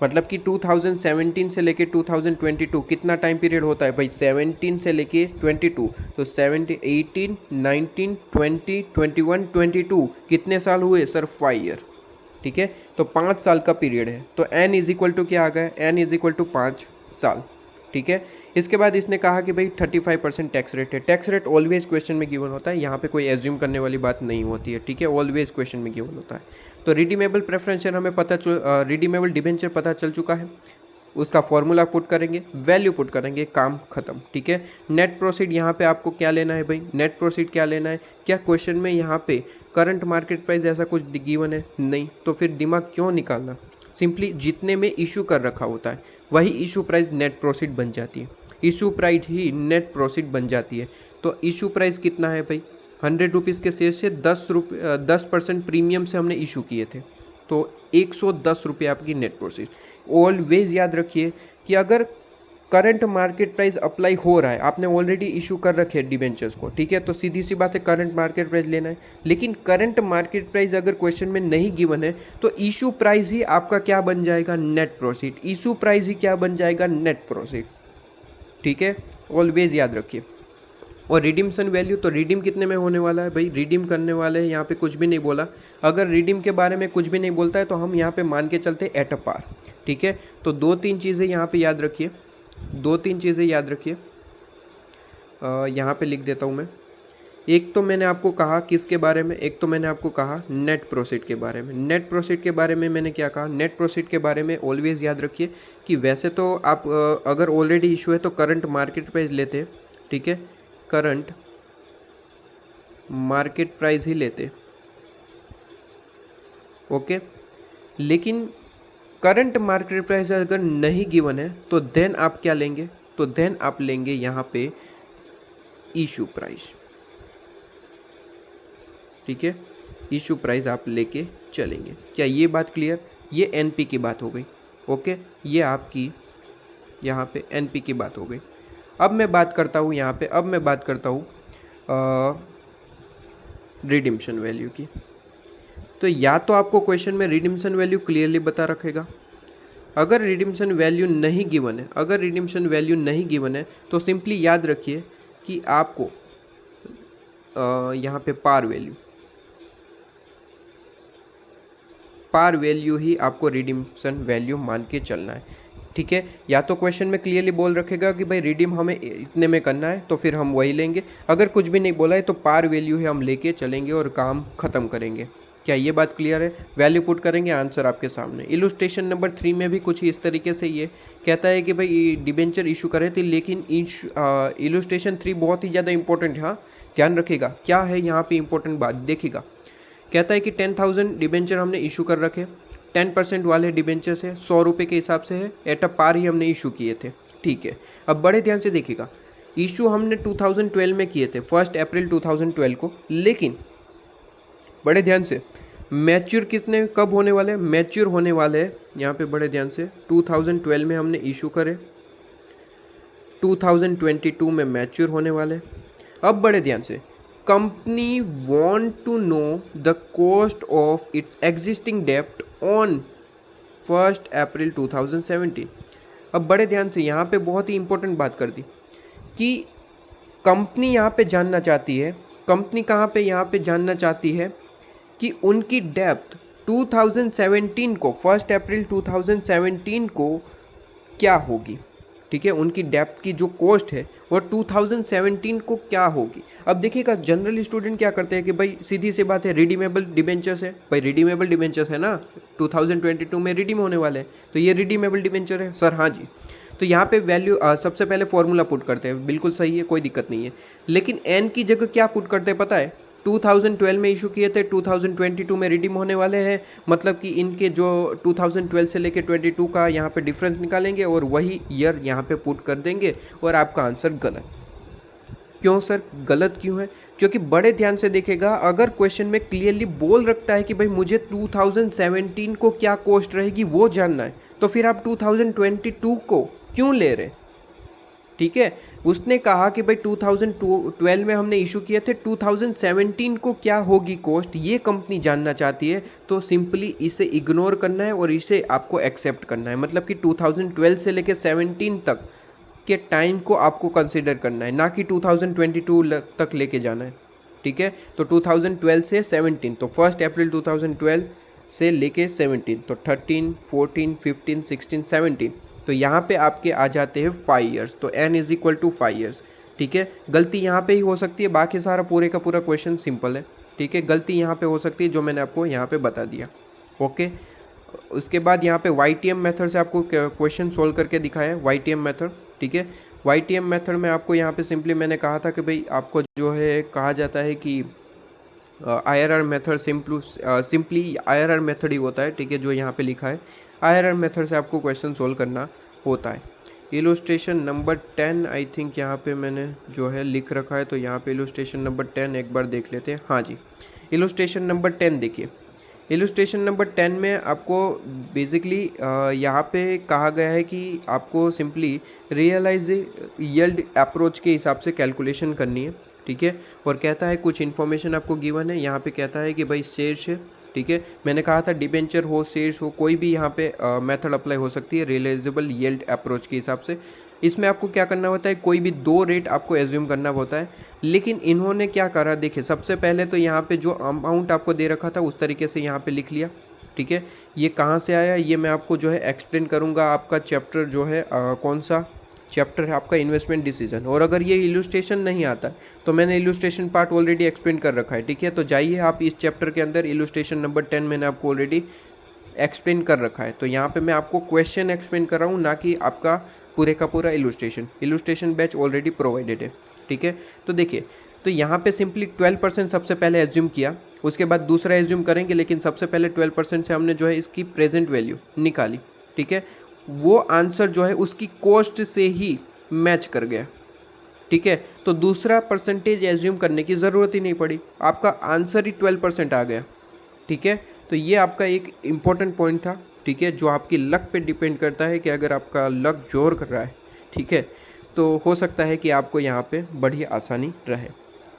मतलब कि 2017 से लेके 2022 कितना टाइम पीरियड होता है भाई, 17 से लेके 22, तो 17, 18, 19, 20, 21, 22 कितने साल हुए सर, 5 ईयर। ठीक है, तो 5 साल का पीरियड है, तो n इज इक्वल टू क्या आ गया, n इज इक्वल टू 5 साल। ठीक है, इसके बाद इसने कहा कि भाई 35% टैक्स रेट है। टैक्स रेट ऑलवेज क्वेश्चन में गिवन होता है, यहाँ पे कोई एज्यूम करने वाली बात नहीं होती है। ठीक है, ऑलवेज क्वेश्चन में गिवन होता है। तो रिडीमेबल प्रेफरेंस शेयर हमें रिडीमेबल डिबेंचर पता चल चुका है, उसका फॉर्मूला पुट करेंगे, वैल्यू पुट करेंगे, काम खत्म। ठीक है, नेट प्रोसीड यहाँ पे आपको क्या लेना है भाई, नेट प्रोसीड क्या लेना है, क्या क्वेश्चन में यहाँ पे करंट मार्केट प्राइस ऐसा कुछ गिवन है, नहीं, तो फिर दिमाग क्यों निकालना, सिंपली जितने में इशू कर रखा होता है वही इशू प्राइस नेट प्रोसीड बन जाती है, इशू प्राइस ही नेट प्रोसीड बन जाती है। तो इशू प्राइस कितना है भाई, 100 रुपीज़ के शेयर से 10% प्रीमियम से हमने इशू किए थे, तो 110 रुपये आपकी नेट प्रोसीड। ऑलवेज याद रखिए कि अगर करंट मार्केट प्राइस अप्लाई हो रहा है, आपने ऑलरेडी इशू कर रखे हैं डिबेंचर्स को, ठीक है, तो सीधी सी बात है करंट मार्केट प्राइस लेना है। लेकिन करंट मार्केट प्राइस अगर क्वेश्चन में नहीं गिवन है तो इशू प्राइस ही आपका क्या बन जाएगा, नेट प्रोसीड। इशू प्राइस ही क्या बन जाएगा, नेट प्रोसीड। ठीक है, ऑलवेज याद रखिए। और रिडीमसन वैल्यू, तो रिडीम कितने में होने वाला है भाई, रिडीम करने वाले हैं, यहाँ पे कुछ भी नहीं बोला। अगर रिडीम के बारे में कुछ भी नहीं बोलता है तो हम यहाँ पे मान के चलते हैं एट अ पार। ठीक है, तो 2-3 चीज़ें यहाँ पे याद रखिए, 2-3 चीज़ें याद रखिए, यहाँ पे लिख देता हूँ मैं। एक तो मैंने आपको कहा किसके बारे में, एक तो मैंने आपको कहा नेट प्रोसीड के बारे में। नेट प्रोसीड के बारे में मैंने क्या कहा, नेट प्रोसीड के बारे में ऑलवेज याद रखिए कि वैसे तो आप अगर ऑलरेडी इशू है तो करंट मार्केट प्राइस लेते हैं। ठीक है, करंट मार्केट प्राइस ही लेते, ओके। लेकिन करंट मार्केट प्राइस अगर नहीं गिवन है तो देन आप क्या लेंगे, तो देन आप लेंगे यहाँ पे इशू प्राइस। ठीक है, इशू प्राइस आप लेके चलेंगे। क्या ये बात क्लियर, ये एनपी की बात हो गई, ओके, ये आपकी यहाँ पे एनपी की बात हो गई। अब मैं बात करता हूँ यहाँ पे, अब मैं बात करता हूँ रिडीम्पशन वैल्यू की। तो या तो आपको क्वेश्चन में रिडीम्पशन वैल्यू क्लियरली बता रखेगा, अगर रिडीम्पशन वैल्यू नहीं गिवन है, अगर रिडीम्पशन वैल्यू नहीं गिवन है तो सिंपली याद रखिए कि आपको यहाँ पे पार वैल्यू ही आपको रिडीम्पशन वैल्यू मान के चलना है। ठीक है, या तो क्वेश्चन में क्लियरली बोल रखेगा कि भाई रिडीम हमें इतने में करना है तो फिर हम वही लेंगे, अगर कुछ भी नहीं बोला है तो पार वैल्यू ही हम लेके चलेंगे और काम ख़त्म करेंगे। क्या ये बात क्लियर है, वैल्यू पुट करेंगे, आंसर आपके सामने। इलुस्ट्रेशन नंबर 3 में भी कुछ इस तरीके से ये कहता है कि भाई डिबेंचर इशू करे थे, लेकिन इलुस्ट्रेशन 3 बहुत ही ज़्यादा इंपॉर्टेंट है, हाँ ध्यान रखिएगा। क्या है यहाँ पे इंपॉर्टेंट बात देखिएगा, कहता है कि 10,000 डिबेंचर हमने इशू कर रखे, 10% वाले डिबेंचर से 100 रुपये के हिसाब से है, एट अ पार ही हमने इशू किए थे। ठीक है, अब बड़े ध्यान से देखिएगा, इशू हमने 2012 में किए थे, 1 अप्रैल 2012 को, लेकिन बड़े ध्यान से मैच्योर कितने कब होने वाले हैं, मैच्योर होने वाले हैं यहाँ पे बड़े ध्यान से 2012 में हमने इशू करे, 2022 में मैच्योर होने वाले। अब बड़े ध्यान से, company want to know the cost of its existing डेप्ट ऑन 1 अप्रैल 2017। अब बड़े ध्यान से यहाँ पे बहुत ही इंपॉर्टेंट बात कर दी कि कंपनी यहाँ पे जानना चाहती है, कंपनी कहाँ पे यहाँ पे जानना चाहती है कि उनकी डेप्थ 2017 को 1 अप्रैल 2017 को क्या होगी। ठीक है, उनकी डेप्थ की जो कॉस्ट है वो 2017 को क्या होगी। अब देखिएगा जनरल स्टूडेंट क्या करते हैं कि भाई सीधी सी बात है रिडीमेबल डिबेंचर्स है, भाई रिडीमेबल डिबेंचर्स है ना, 2022 में रिडीम होने वाले हैं, तो ये रिडीमेबल डिबेंचर है सर, हाँ जी। तो यहाँ पे वैल्यू सबसे पहले फॉर्मूला पुट करते हैं, बिल्कुल सही है, कोई दिक्कत नहीं है। लेकिन एन की जगह क्या पुट करते हैं पता है, 2012 में इशू किए थे, 2022 में रिडीम होने वाले हैं, मतलब कि इनके जो 2012 से लेके 22 का यहाँ पे डिफरेंस निकालेंगे और वही ईयर यहाँ पे पुट कर देंगे और आपका आंसर गलत। क्यों सर गलत क्यों है, क्योंकि बड़े ध्यान से देखेगा, अगर क्वेश्चन में क्लियरली बोल रखता है कि भाई मुझे 2017 को क्या कॉस्ट रहेगी वो जानना है, तो फिर आप 2022 को क्यों ले रहे। ठीक है। उसने कहा कि भाई 2012 में हमने इशू किए थे, 2017 को क्या होगी कॉस्ट ये कंपनी जानना चाहती है। तो सिंपली इसे इग्नोर करना है और इसे आपको एक्सेप्ट करना है, मतलब कि 2012 से लेकर 17 तक के टाइम को आपको कंसिडर करना है, ना कि 2022 तक लेके जाना है। ठीक है, तो 2012 से 17, तो 1 अप्रैल 2012 से लेके 17, तो 13, 14, 15, 16, 17, तो यहाँ पे आपके आ जाते हैं 5 ईयर्स, तो n is equal to 5 years. ठीक है, गलती यहाँ पे ही हो सकती है, बाकी सारा पूरे का पूरा क्वेश्चन सिंपल है। ठीक है, गलती यहाँ पे हो सकती है जो मैंने आपको यहाँ पे बता दिया। ओके, उसके बाद यहाँ पे YTM मेथड से आपको क्वेश्चन सोल्व करके दिखाया है, YTM मेथड। ठीक है, YTM मेथड में आपको यहाँ पे सिंपली मैंने कहा था कि भाई आपको जो है कहा जाता है कि IRR method simply IRR method ही होता है। ठीक है, जो यहाँ पे लिखा है IRR मेथड से आपको क्वेश्चन सोल्व करना होता है। इलुस्ट्रेशन नंबर 10 आई थिंक यहाँ पे मैंने जो है लिख रखा है, तो यहाँ पे इलुस्ट्रेशन नंबर 10 एक बार देख लेते हैं। हाँ जी, इलुस्ट्रेशन नंबर 10 देखिए। इलुस्ट्रेशन नंबर 10 में आपको बेसिकली यहाँ पे कहा गया है कि आपको सिंपली रियलाइज यील्ड अप्रोच के हिसाब से कैलकुलेशन करनी है। ठीक है, और कहता है कुछ इन्फॉर्मेशन आपको गिवन है, यहाँ पे कहता है कि भाई शेयर्स है। ठीक है, मैंने कहा था डिबेंचर हो, शेयर्स हो, कोई भी यहाँ पे मेथड अप्लाई हो सकती है रियलाइजेबल यील्ड अप्रोच के हिसाब से। इसमें आपको क्या करना होता है, कोई भी 2 रेट आपको एज्यूम करना होता है। लेकिन इन्होंने क्या करा, देखिए सबसे पहले तो यहाँ पे जो अमाउंट आपको दे रखा था उस तरीके से यहाँ पे लिख लिया। ठीक है, ये कहाँ से आया ये मैं आपको जो है एक्सप्लेन करूँगा। आपका चैप्टर जो है कौन सा चैप्टर है आपका, इन्वेस्टमेंट डिसीजन। और अगर ये इलुस्ट्रेशन नहीं आता तो मैंने इलुस्ट्रेशन पार्ट ऑलरेडी एक्सप्लेन कर रखा है। ठीक है, तो जाइए आप इस चैप्टर के अंदर, इलुस्ट्रेशन नंबर 10 मैंने आपको ऑलरेडी एक्सप्लेन कर रखा है। तो यहाँ पे मैं आपको क्वेश्चन एक्सप्लेन कर रहा हूँ, ना कि आपका पूरे का पूरा इलुस्ट्रेशन बैच ऑलरेडी प्रोवाइडेड है। ठीक है, तो देखिए, तो यहाँ पे सिंपली 12% सबसे पहले एज्यूम किया, उसके बाद दूसरा एज्यूम करेंगे, लेकिन सबसे पहले 12% से हमने जो है इसकी प्रेजेंट वैल्यू निकाली। ठीक है, वो आंसर जो है उसकी कॉस्ट से ही मैच कर गया। ठीक है, तो दूसरा परसेंटेज एज्यूम करने की ज़रूरत ही नहीं पड़ी, आपका आंसर ही 12% आ गया। ठीक है, तो ये आपका एक इम्पॉर्टेंट पॉइंट था। ठीक है, जो आपकी लक पे डिपेंड करता है कि अगर आपका लक जोर कर रहा है, ठीक है, तो हो सकता है कि आपको यहाँ पे बड़ी आसानी रहे,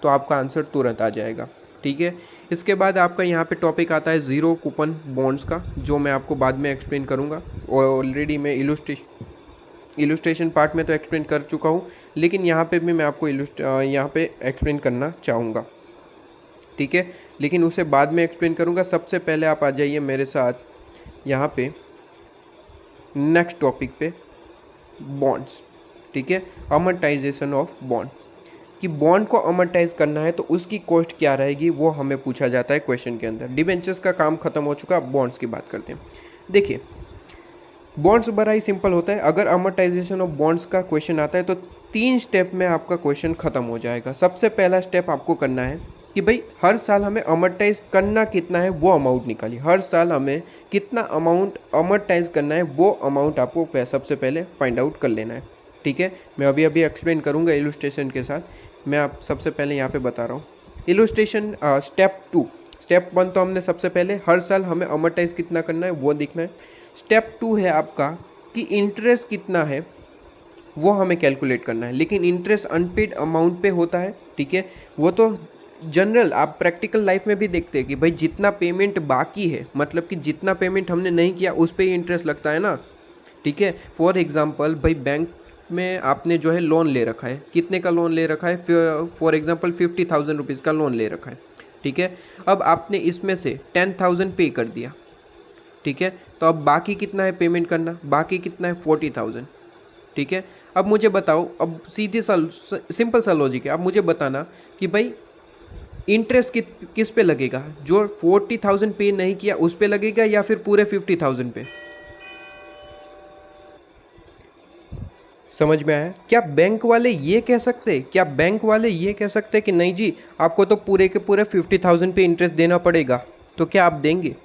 तो आपका आंसर तुरंत आ जाएगा। ठीक है, इसके बाद आपका यहाँ पे टॉपिक आता है ज़ीरो कूपन बॉन्ड्स का, जो मैं आपको बाद में एक्सप्लेन करूँगा। और ऑलरेडी मैं इलुस्ट्रेशन पार्ट में तो एक्सप्लेन कर चुका हूँ, लेकिन यहाँ पे भी मैं आपको यहाँ पे एक्सप्लेन करना चाहूँगा। ठीक है, लेकिन उसे बाद में एक्सप्लेन करूँगा। सबसे पहले आप आ जाइए मेरे साथ यहाँ पे नेक्स्ट टॉपिक पे, बॉन्ड्स। ठीक है, अमर्टाइजेशन ऑफ बॉन्ड, कि बॉन्ड को अमर्टाइज करना है तो उसकी कॉस्ट क्या रहेगी, वो हमें पूछा जाता है क्वेश्चन के अंदर। डिबेंचर्स का काम खत्म हो चुका, बॉन्ड्स की बात करते हैं। देखिए, बॉन्ड्स बड़ा ही सिंपल होता है। अगर अमर्टाइजेशन ऑफ बॉन्ड्स का क्वेश्चन आता है तो 3 स्टेप में आपका क्वेश्चन खत्म हो जाएगा। सबसे पहला स्टेप आपको करना है कि भाई हर साल हमें अमर्टाइज करना कितना है वो अमाउंट निकालिए। हर साल हमें कितना अमाउंट अमर्टाइज करना है वो अमाउंट आपको सबसे पहले फाइंड आउट कर लेना है। ठीक है, मैं अभी एक्सप्लेन करूँगा इलुस्ट्रेशन के साथ। मैं आप सबसे पहले यहाँ पे बता रहा हूँ इलुस्ट्रेशन स्टेप 2। स्टेप 1 तो हमने सबसे पहले हर साल हमें अमर्टाइज कितना करना है वो देखना है। स्टेप 2 है आपका कि इंटरेस्ट कितना है वो हमें कैलकुलेट करना है, लेकिन इंटरेस्ट अनपेड अमाउंट पे होता है। ठीक है, वो तो जनरल आप प्रैक्टिकल लाइफ में भी देखते हैं कि भाई जितना पेमेंट बाकी है, मतलब कि जितना पेमेंट हमने नहीं किया उस पर ही इंटरेस्ट लगता है ना। ठीक है, फॉर एग्जांपल भाई बैंक में आपने जो है लोन ले रखा है, कितने का लोन ले रखा है, फॉर एग्जांपल 50,000 रुपीज़ का लोन ले रखा है। ठीक है, अब आपने इसमें से 10,000 पे कर दिया। ठीक है, तो अब बाकी कितना है पेमेंट करना, बाकी कितना है 40,000। ठीक है, अब मुझे बताओ, अब सीधी सिंपल सा लॉजिक है, अब मुझे बताना कि भाई इंटरेस्ट किस पे लगेगा, जो 40,000 पे नहीं किया उस पे लगेगा या फिर पूरे 50,000 पे। समझ में आया? क्या बैंक वाले ये कह सकते, कि नहीं जी आपको तो पूरे के पूरे 50,000 पे इंटरेस्ट देना पड़ेगा, तो क्या आप देंगे?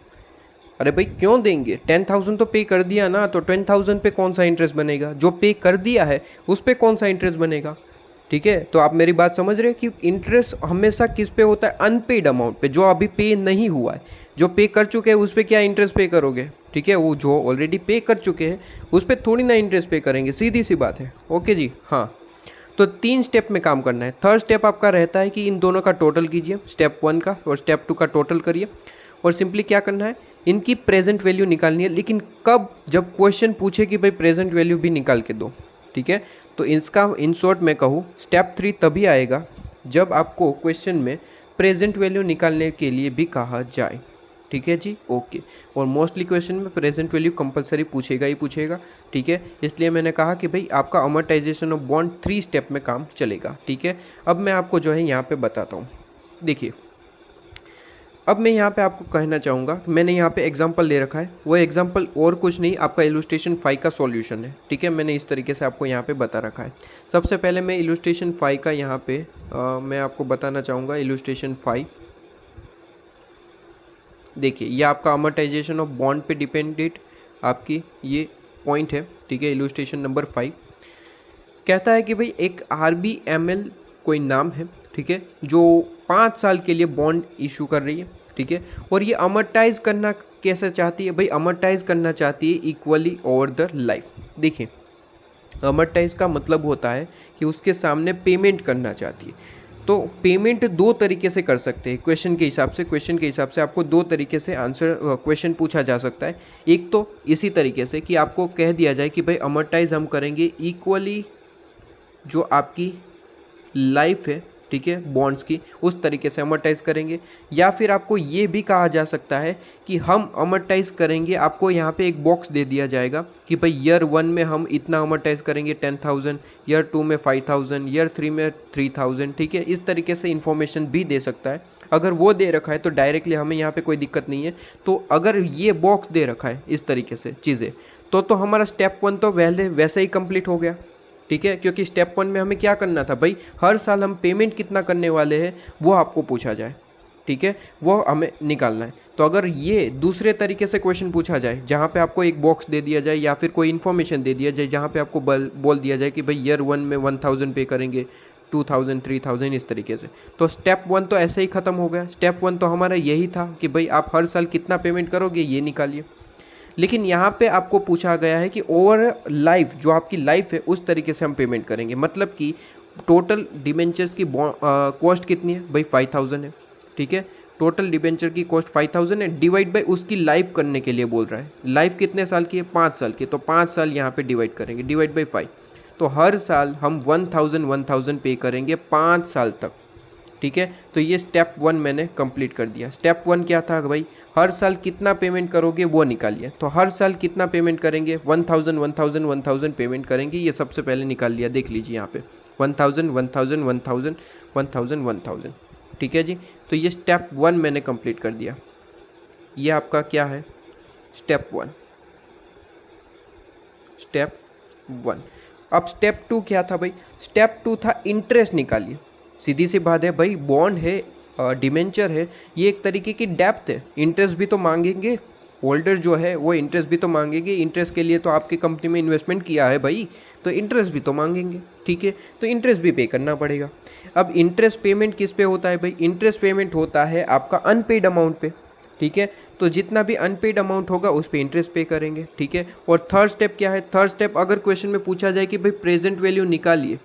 अरे भाई क्यों देंगे, 10,000 तो पे कर दिया ना, तो 10,000 पे कौन सा इंटरेस्ट बनेगा, जो पे कर दिया है उस पे कौन सा इंटरेस्ट बनेगा। ठीक है, तो आप मेरी बात समझ रहे हैं कि इंटरेस्ट हमेशा किस पे होता है, अनपेड अमाउंट पे, जो अभी पे नहीं हुआ है। जो पे कर चुके हैं उस पर क्या इंटरेस्ट पे करोगे। ठीक है, वो जो ऑलरेडी पे कर चुके हैं उस पर थोड़ी ना इंटरेस्ट पे करेंगे, सीधी सी बात है। ओके जी, हाँ, तो 3 स्टेप में काम करना है। थर्ड स्टेप आपका रहता है कि इन दोनों का टोटल कीजिए, स्टेप 1 का और स्टेप 2 का टोटल करिए और सिंपली क्या करना है, इनकी प्रेजेंट वैल्यू निकालनी है। लेकिन कब, जब क्वेश्चन पूछे कि भाई प्रेजेंट वैल्यू भी निकाल के दो, ठीक है। तो इसका इन शॉर्ट मैं कहूँ स्टेप 3 तभी आएगा जब आपको क्वेश्चन में प्रेजेंट वैल्यू निकालने के लिए भी कहा जाए, ठीक है जी, ओके। और मोस्टली क्वेश्चन में प्रेजेंट वैल्यू कंपलसरी पूछेगा ही पूछेगा, ठीक है। इसलिए मैंने कहा कि भाई आपका अमोर्टाइजेशन ऑफ बॉन्ड 3 स्टेप में काम चलेगा, ठीक है। अब मैं आपको जो है यहाँ पे बताता हूँ, देखिए। अब मैं यहाँ पे आपको कहना चाहूँगा, मैंने यहाँ पे एग्जांपल ले रखा है, वो एग्जांपल और कुछ नहीं आपका इलस्ट्रेशन 5 का सॉल्यूशन है, ठीक है। मैंने इस तरीके से आपको यहाँ पे बता रखा है। सबसे पहले मैं इलस्ट्रेशन 5 का यहाँ पे मैं आपको बताना चाहूँगा इलस्ट्रेशन 5। देखिए ये आपका अमोर्टाइजेशन ऑफ बॉन्ड पे डिपेंडेड आपकी ये पॉइंट है, ठीक है। इलस्ट्रेशन नंबर 5 कहता है कि भाई एक RBML कोई नाम है, ठीक है, जो 5 साल के लिए बॉन्ड इशू कर रही है, ठीक है। और ये अमोर्टाइज करना कैसे चाहती है भाई, अमोर्टाइज करना चाहती है इक्वली ओवर द लाइफ। देखिए अमोर्टाइज का मतलब होता है कि उसके सामने पेमेंट करना चाहती है। तो पेमेंट 2 तरीके से कर सकते हैं, क्वेश्चन के हिसाब से आपको 2 तरीके से आंसर क्वेश्चन पूछा जा सकता है। एक तो इसी तरीके से कि आपको कह दिया जाए कि भाई अमोर्टाइज हम करेंगे इक्वली जो आपकी लाइफ है, ठीक है, बॉन्ड्स की, उस तरीके से अमोर्टाइज करेंगे। या फिर आपको ये भी कहा जा सकता है कि हम अमोर्टाइज करेंगे, आपको यहाँ पे एक बॉक्स दे दिया जाएगा कि भाई ईयर 1 में हम इतना अमोर्टाइज करेंगे 10,000, ईयर 2 में 5,000, ईयर 3 में 3,000, ठीक है। इस तरीके से इन्फॉर्मेशन भी दे सकता है। अगर वो दे रखा है तो डायरेक्टली हमें यहाँ पे कोई दिक्कत नहीं है। तो अगर ये बॉक्स दे रखा है इस तरीके से चीज़ें, तो हमारा स्टेप 1 तो वैसे ही कंप्लीट हो गया, ठीक है। क्योंकि स्टेप 1 में हमें क्या करना था भाई, हर साल हम पेमेंट कितना करने वाले हैं वो आपको पूछा जाए, ठीक है, वो हमें निकालना है। तो अगर ये दूसरे तरीके से क्वेश्चन पूछा जाए जहाँ पे आपको एक बॉक्स दे दिया जाए या फिर कोई इन्फॉर्मेशन दे दिया जाए जहाँ पे आपको बोल दिया जाए कि भाई ईयर 1 में 1,000 पे करेंगे, 2,000, 3,000, इस तरीके से, तो स्टेप 1 तो ऐसे ही ख़त्म हो गया। स्टेप 1 तो हमारा यही था कि भाई आप हर साल कितना पेमेंट करोगे ये निकालिए। लेकिन यहाँ पे आपको पूछा गया है कि ओवर लाइफ, जो आपकी लाइफ है उस तरीके से हम पेमेंट करेंगे। मतलब कि टोटल डिबेंचर्स की कॉस्ट कितनी है भाई, 5,000 है, ठीक है। टोटल डिबेंचर की कॉस्ट 5,000 है, डिवाइड बाई उसकी लाइफ करने के लिए बोल रहा है। लाइफ कितने साल की है, 5 साल की, तो 5 साल यहाँ पे डिवाइड करेंगे, डिवाइड बाई 5। तो हर साल हम 1,000 पे करेंगे 5 साल तक, ठीक है। तो ये स्टेप 1 मैंने कंप्लीट कर दिया। स्टेप 1 क्या था भाई, हर साल कितना पेमेंट करोगे वो निकालिए। तो हर साल कितना पेमेंट करेंगे, 1,000 पेमेंट करेंगे, ये सबसे पहले निकाल लिया। देख लीजिए यहाँ पे 1,000, ठीक है जी। तो ये स्टेप 1 मैंने कंप्लीट कर दिया। ये आपका क्या है, स्टेप 1। अब स्टेप 2 क्या था भाई, स्टेप 2 था इंटरेस्ट निकालिए। सीधी सी बात है भाई, बॉन्ड है, डिबेंचर है, ये एक तरीके की डेप्थ है, इंटरेस्ट भी तो मांगेंगे। होल्डर जो है वो इंटरेस्ट भी तो मांगेंगे। इंटरेस्ट के लिए तो आपकी कंपनी में इन्वेस्टमेंट किया है भाई, तो इंटरेस्ट भी तो मांगेंगे, ठीक है। तो इंटरेस्ट भी पे करना पड़ेगा। अब इंटरेस्ट पेमेंट किस पे होता है भाई, इंटरेस्ट पेमेंट होता है आपका अनपेड अमाउंट पे, ठीक है। तो जितना भी अनपेड अमाउंट होगा उस पर इंटरेस्ट पे करेंगे, ठीक है। और थर्ड स्टेप क्या है, थर्ड स्टेप अगर क्वेश्चन में पूछा जाए कि भाई प्रेजेंट वैल्यू निकालिए,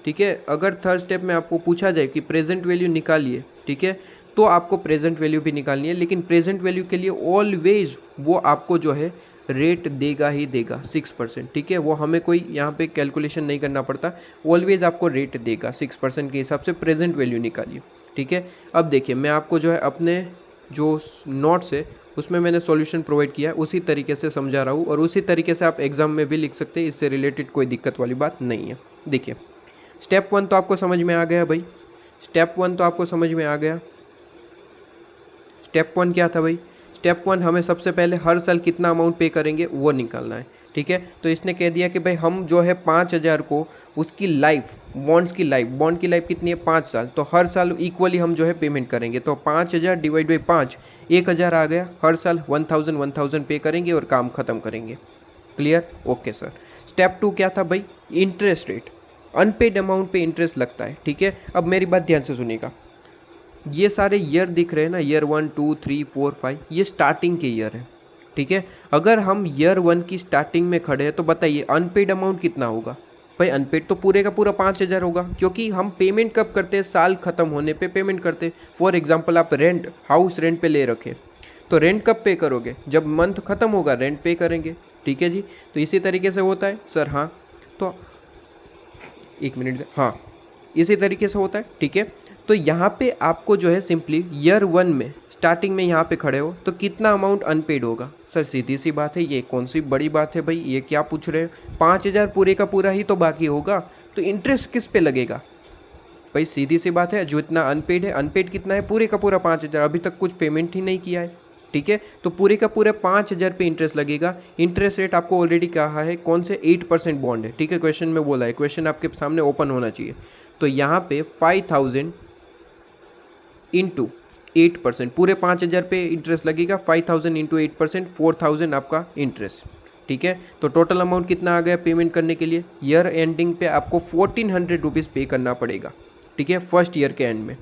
ठीक है, अगर थर्ड स्टेप में आपको पूछा जाए कि प्रेजेंट वैल्यू निकालिए, ठीक है, तो आपको प्रेजेंट वैल्यू भी निकालनी है। लेकिन प्रेजेंट वैल्यू के लिए ऑलवेज वो आपको जो है रेट देगा ही देगा 6%, ठीक है। वो हमें कोई यहाँ पे कैलकुलेशन नहीं करना पड़ता, ऑलवेज आपको रेट देगा 6% के हिसाब से। प्रेजेंट वैल्यू निकालिए, ठीक है। अब देखिए मैं आपको जो है अपने जो नोट्स है उसमें मैंने सॉल्यूशन प्रोवाइड किया, उसी तरीके से समझा रहा हूँ और उसी तरीके से आप एग्जाम में भी लिख सकते हैं। इससे रिलेटेड कोई दिक्कत वाली बात नहीं है। देखिए स्टेप 1 तो आपको समझ में आ गया भाई, स्टेप 1 तो आपको समझ में आ गया। स्टेप 1 क्या था भाई, स्टेप 1 हमें सबसे पहले हर साल कितना अमाउंट पे करेंगे वो निकालना है, ठीक है। तो इसने कह दिया कि भाई हम जो है 5,000 को उसकी लाइफ, बॉन्ड की लाइफ कितनी है, 5 साल, तो हर साल इक्वली हम जो है पेमेंट करेंगे। तो 5,000 डिवाइड बाई 5, 1,000 आ गया। हर साल 1,000 पे करेंगे और काम ख़त्म करेंगे। Clear, okay sir. स्टेप 2 क्या था भाई, इंटरेस्ट रेट, अनपेड अमाउंट पे इंटरेस्ट लगता है, ठीक है। अब मेरी बात ध्यान से सुनिएगा, ये सारे ईयर दिख रहे हैं ना, ईयर 1, 2, 3, 4, 5, ये स्टार्टिंग के ईयर है, ठीक है। अगर हम ईयर 1 की स्टार्टिंग में खड़े हैं तो बताइए अनपेड अमाउंट कितना होगा भाई अनपेड तो पूरे का पूरा 5,000 होगा, क्योंकि हम पेमेंट कब करते हैं, साल ख़त्म होने पे पेमेंट करते हैं। फॉर एग्जांपल आप रेंट, हाउस रेंट पे ले रखे, तो रेंट कब पे करोगे, जब मंथ ख़त्म होगा रेंट पे करेंगे। ठीक है जी, तो इसी तरीके से होता है सर। हाँ तो एक मिनट से, हाँ इसी तरीके से होता है। ठीक है, तो यहाँ पे आपको जो है सिंपली ईयर 1 में स्टार्टिंग में यहाँ पे खड़े हो तो कितना अमाउंट अनपेड होगा। सर सीधी सी बात है, ये कौन सी बड़ी बात है भाई, ये क्या पूछ रहे हैं, 5,000 पूरे का पूरा ही तो बाकी होगा, तो इंटरेस्ट किस पे लगेगा भाई। सीधी सी बात है, जो इतना अनपेड है, अनपेड कितना है, पूरे का पूरा 5,000, अभी तक कुछ पेमेंट ही नहीं किया है। ठीक है, तो पूरे का पूरा 5,000 पे इंटरेस्ट लगेगा। इंटरेस्ट रेट आपको ऑलरेडी कहा है कौन से, 8% बॉन्ड है। ठीक है, क्वेश्चन में बोला है, क्वेश्चन आपके सामने ओपन होना चाहिए। तो यहाँ पे 5,000 इंटू 8%, पूरे 5,000 पे इंटरेस्ट लगेगा। 5,000 इंटू 8%, 4,000 आपका इंटरेस्ट। ठीक है, तो टोटल अमाउंट कितना आ गया पेमेंट करने के लिए, ईयर एंडिंग पे आपको 1,400 रुपीज़ पे करना पड़ेगा। ठीक है, फर्स्ट ईयर के एंड में।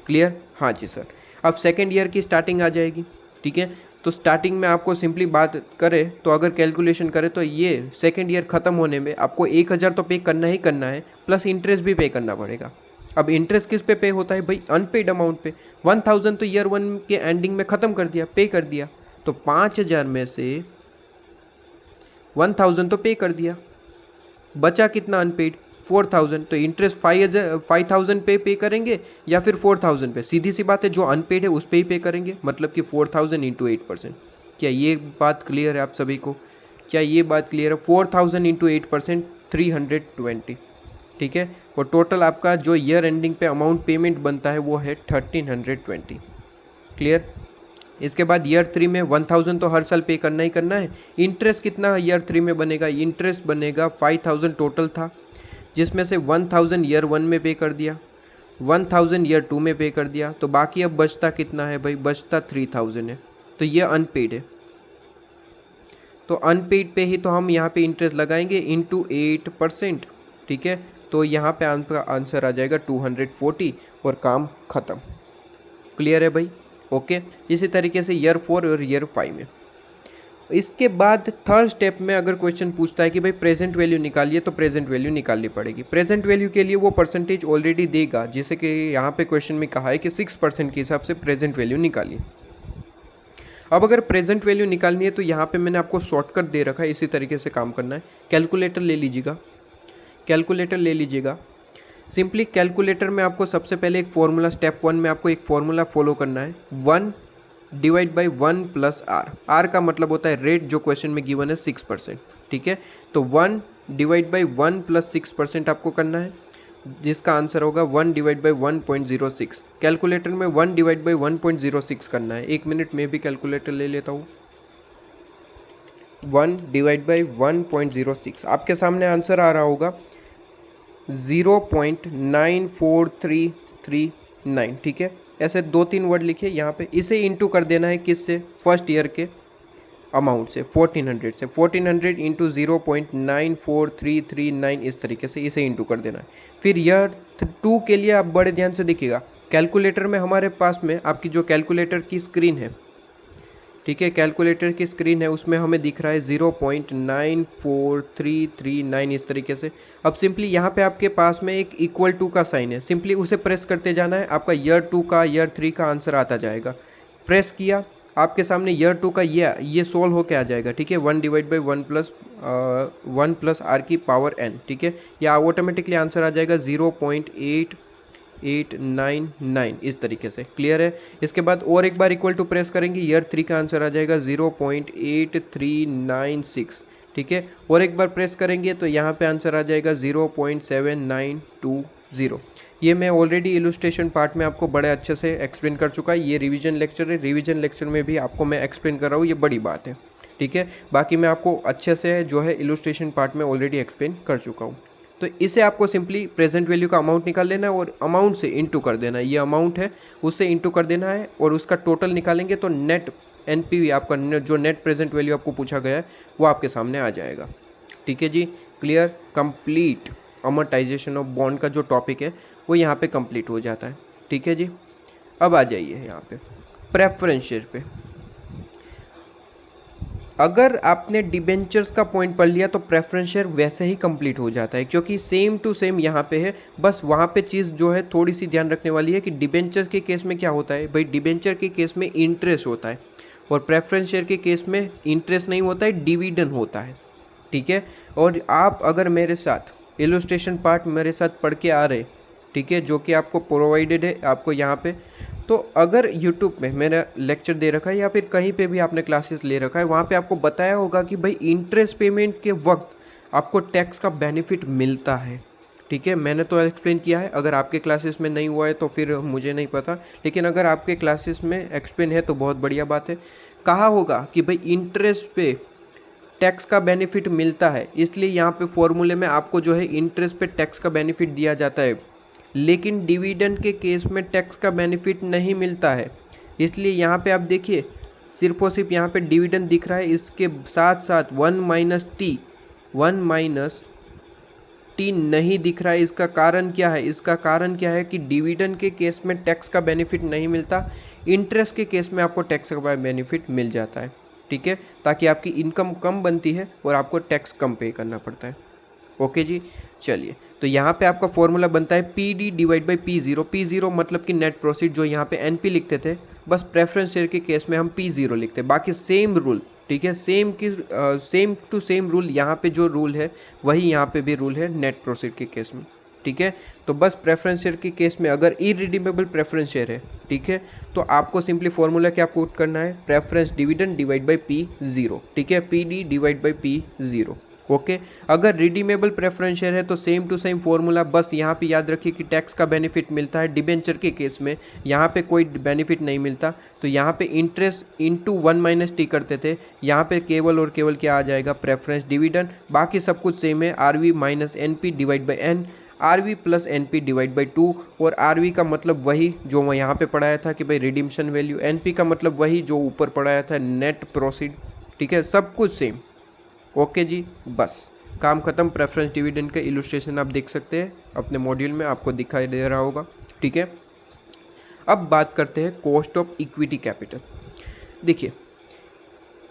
क्लियर, हाँ जी सर। अब सेकेंड ईयर की स्टार्टिंग आ जाएगी। ठीक है, तो स्टार्टिंग में आपको सिंपली बात करें तो अगर कैलकुलेशन करें तो ये सेकेंड ईयर ख़त्म होने में आपको 1,000 तो पे करना ही करना है, प्लस इंटरेस्ट भी पे करना पड़ेगा। अब इंटरेस्ट किस पे होता है भाई, अनपेड अमाउंट पे। 1,000 तो ईयर 1 के एंडिंग में ख़त्म कर दिया, पे कर दिया, तो 5,000 में से 1,000 तो पे कर दिया, बचा कितना अनपेड, 4,000। तो इंटरेस्ट 5,000 पे करेंगे या फिर 4,000 पे, सीधी सी बात है, जो अनपेड है उस पर ही पे करेंगे, मतलब कि 4,000 इंटू 8%। क्या ये बात क्लियर है आप सभी को, क्या ये बात क्लियर है। 4,000 इंटू 8%, 320। ठीक है, और टोटल आपका जो ईयर एंडिंग पे अमाउंट पेमेंट बनता है वो है 1,320। क्लियर। इसके बाद ईयर 3 में 1,000 तो हर साल पे करना ही करना है। इंटरेस्ट कितना ईयर 3 में बनेगा, इंटरेस्ट बनेगा 5,000 टोटल था, जिसमें से 1,000 ईयर 1 में पे कर दिया, 1,000 ईयर 2 में पे कर दिया, तो बाकी अब बचता कितना है भाई, बचता 3,000 है। तो ये अनपेड है, तो अनपेड पे ही तो हम यहाँ पे इंटरेस्ट लगाएंगे इंटू 8%। ठीक है, तो यहाँ पे आपका आंसर आ जाएगा 240 और काम ख़त्म। क्लियर है भाई, ओके। इसी तरीके से ईयर 4 और ईयर 5 में। इसके बाद थर्ड स्टेप में अगर क्वेश्चन पूछता है कि भाई प्रेजेंट वैल्यू निकालिए, तो प्रेजेंट वैल्यू निकालनी पड़ेगी। प्रेजेंट वैल्यू के लिए वो परसेंटेज ऑलरेडी देगा, जैसे कि यहाँ पे क्वेश्चन में कहा है कि 6% के हिसाब से प्रेजेंट वैल्यू निकालिए। अब अगर प्रेजेंट वैल्यू निकालनी है तो यहाँ पे मैंने आपको शॉर्टकट दे रखा है, इसी तरीके से काम करना है। कैलकुलेटर ले लीजिएगा, कैलकुलेटर ले लीजिएगा। सिंपली कैलकुलेटर में आपको सबसे पहले एक फॉर्मूला, स्टेप 1 में आपको एक फॉर्मूला फॉलो करना है, 1 divide by 1 plus r. R का मतलब होता है रेट, जो क्वेश्चन में गिवन है 6%। ठीक है, तो 1 डिवाइड बाई 1 प्लस 6% आपको करना है, जिसका आंसर होगा 1 डिवाइड बाई 1.06। कैलकुलेटर में 1 डिवाइड बाई 1.06 करना है। एक मिनट में भी कैलकुलेटर ले लेता हूँ। 1 डिवाइड बाई 1.06, आपके सामने आंसर आ रहा होगा 0.94339। ठीक है, ऐसे 2-3 वर्ड लिखिए यहाँ पे। इसे इंटू कर देना है किससे, फर्स्ट ईयर के अमाउंट से, 1,400 से। 1,400 इंटू 0.94339, इस तरीके से इसे इंटू कर देना है। फिर ईयर 2 के लिए आप बड़े ध्यान से देखिएगा, कैलकुलेटर में हमारे पास में आपकी जो कैलकुलेटर की स्क्रीन है, ठीक है, कैलकुलेटर की स्क्रीन है, उसमें हमें दिख रहा है 0.94339, इस तरीके से। अब सिंपली यहाँ पे आपके पास में एक इक्वल टू का साइन है, सिंपली उसे प्रेस करते जाना है, आपका ईयर 2 का, ईयर 3 का आंसर आता जाएगा। प्रेस किया, आपके सामने ईयर 2 का ये सोल्व होके आ जाएगा। ठीक है, 1 डिवाइड बाई 1 प्लस आर की पावर n। ठीक है, या ऑटोमेटिकली आंसर आ जाएगा 0.8899, इस तरीके से। क्लियर है। इसके बाद और एक बार इक्वल टू प्रेस करेंगे, ईयर 3 का आंसर आ जाएगा 0.8396। ठीक है, और एक बार प्रेस करेंगे तो यहाँ पे आंसर आ जाएगा 0.7920। ये मैं ऑलरेडी इलस्ट्रेशन पार्ट में आपको बड़े अच्छे से एक्सप्लेन कर चुका है। ये रिवीजन लेक्चर है, रिवीजन लेक्चर में भी आपको मैं एक्सप्लेन कर रहा हूँ, ये बड़ी बात है। ठीक है, बाकी मैं आपको अच्छे से जो है इलस्ट्रेशन पार्ट में ऑलरेडी एक्सप्लेन कर चुका हूँ। तो इसे आपको सिंपली प्रेजेंट वैल्यू का अमाउंट निकाल लेना है और अमाउंट से इंटू कर देना है। ये अमाउंट है उससे इंटू कर देना है और उसका टोटल निकालेंगे तो नेट एनपीवी, आपका जो नेट प्रेजेंट वैल्यू आपको पूछा गया है वो आपके सामने आ जाएगा। ठीक है जी, clear. Complete amortization of bond का जो टॉपिक है वो यहाँ पे कंप्लीट हो जाता है। ठीक है जी, अब आ जाइए यहाँ पे प्रेफरेंस शेयर पे। अगर आपने डिबेंचर्स का पॉइंट पढ़ लिया तो प्रेफरेंस शेयर वैसे ही कंप्लीट हो जाता है, क्योंकि सेम टू सेम यहाँ पे है। बस वहाँ पे चीज़ जो है थोड़ी सी ध्यान रखने वाली है कि डिबेंचर्स के केस में क्या होता है भाई, डिबेंचर के केस में इंटरेस्ट होता है और प्रेफरेंस शेयर के केस में इंटरेस्ट नहीं होता है, डिविडेंड होता है। ठीक है, और आप अगर मेरे साथ इलस्ट्रेशन पार्ट मेरे साथ पढ़ के आ रहे, ठीक है, जो कि आपको प्रोवाइडेड है आपको यहाँ पे, तो अगर यूट्यूब में मेरा लेक्चर दे रखा है या फिर कहीं पे भी आपने क्लासेस ले रखा है, वहाँ पे आपको बताया होगा कि भाई इंटरेस्ट पेमेंट के वक्त आपको टैक्स का बेनिफिट मिलता है। ठीक है, मैंने तो एक्सप्लेन किया है, अगर आपके क्लासेस में नहीं हुआ है तो फिर मुझे नहीं पता, लेकिन अगर आपके क्लासेस में एक्सप्लेन है तो बहुत बढ़िया बात है। कहा होगा कि भाई इंटरेस्ट पे टैक्स का बेनिफिट मिलता है, इसलिए यहाँ पे फॉर्मूले में आपको जो है इंटरेस्ट पे टैक्स का बेनिफिट दिया जाता है। लेकिन डिविडेंड के केस में टैक्स का बेनिफिट नहीं मिलता है, इसलिए यहाँ पे आप देखिए सिर्फ और सिर्फ यहाँ पे डिविडेंड दिख रहा है, इसके साथ साथ 1 टी नहीं दिख रहा है। इसका कारण क्या है? इसका कारण क्या है कि डिविडेंड के केस में टैक्स का बेनिफिट नहीं मिलता, इंटरेस्ट के केस में आपको टैक्स का बेनिफिट मिल जाता है। ठीक है, ताकि आपकी इनकम कम बनती है और आपको टैक्स कम पे करना पड़ता है। ओके जी, चलिए, तो यहाँ पे आपका फॉर्मूला बनता है PD divide by P0। P0 मतलब कि नेट प्रोफिट, जो यहाँ पे NP लिखते थे, बस प्रेफरेंस शेयर के केस में हम P0 लिखते हैं। बाकी सेम रूल, ठीक है, सेम टू सेम रूल, यहाँ पे जो रूल है वही यहाँ पे भी रूल है नेट प्रोफिट के केस में। ठीक है, तो बस प्रेफरेंस शेयर के केस में अगर इरिडीमेबल प्रेफरेंस शेयर है, ठीक है, तो आपको सिंपली फॉर्मूला क्या पुट करना है, preference dividend divide by P0। ठीक है, PD divide by P0। Okay, अगर रिडीमेबल प्रेफरेंस शेयर है तो सेम टू सेम फॉर्मूला, बस यहाँ पे याद रखिए कि टैक्स का बेनिफिट मिलता है। डिबेंचर के केस में यहाँ पे कोई बेनिफिट नहीं मिलता, तो यहाँ पे इंटरेस्ट इंटू 1 - टी करते थे, यहाँ पे केवल और केवल क्या आ जाएगा, प्रेफरेंस डिविडेंड। बाकी सब कुछ सेम है, RV minus NP divide by N, RV plus NP divide by 2। और RV का मतलब वही जो मैं यहाँ पे पढ़ाया था कि भाई रिडीम्शन वैल्यू, NP का मतलब वही जो ऊपर पढ़ाया था, नेट प्रोसीड। ठीक है, सब कुछ सेम। ओके जी, बस काम खत्म। प्रेफरेंस डिविडेंड का इलस्ट्रेशन आप देख सकते हैं अपने मॉड्यूल में, आपको दिखाई दे रहा होगा। ठीक है, अब बात करते हैं कॉस्ट ऑफ इक्विटी कैपिटल। देखिए,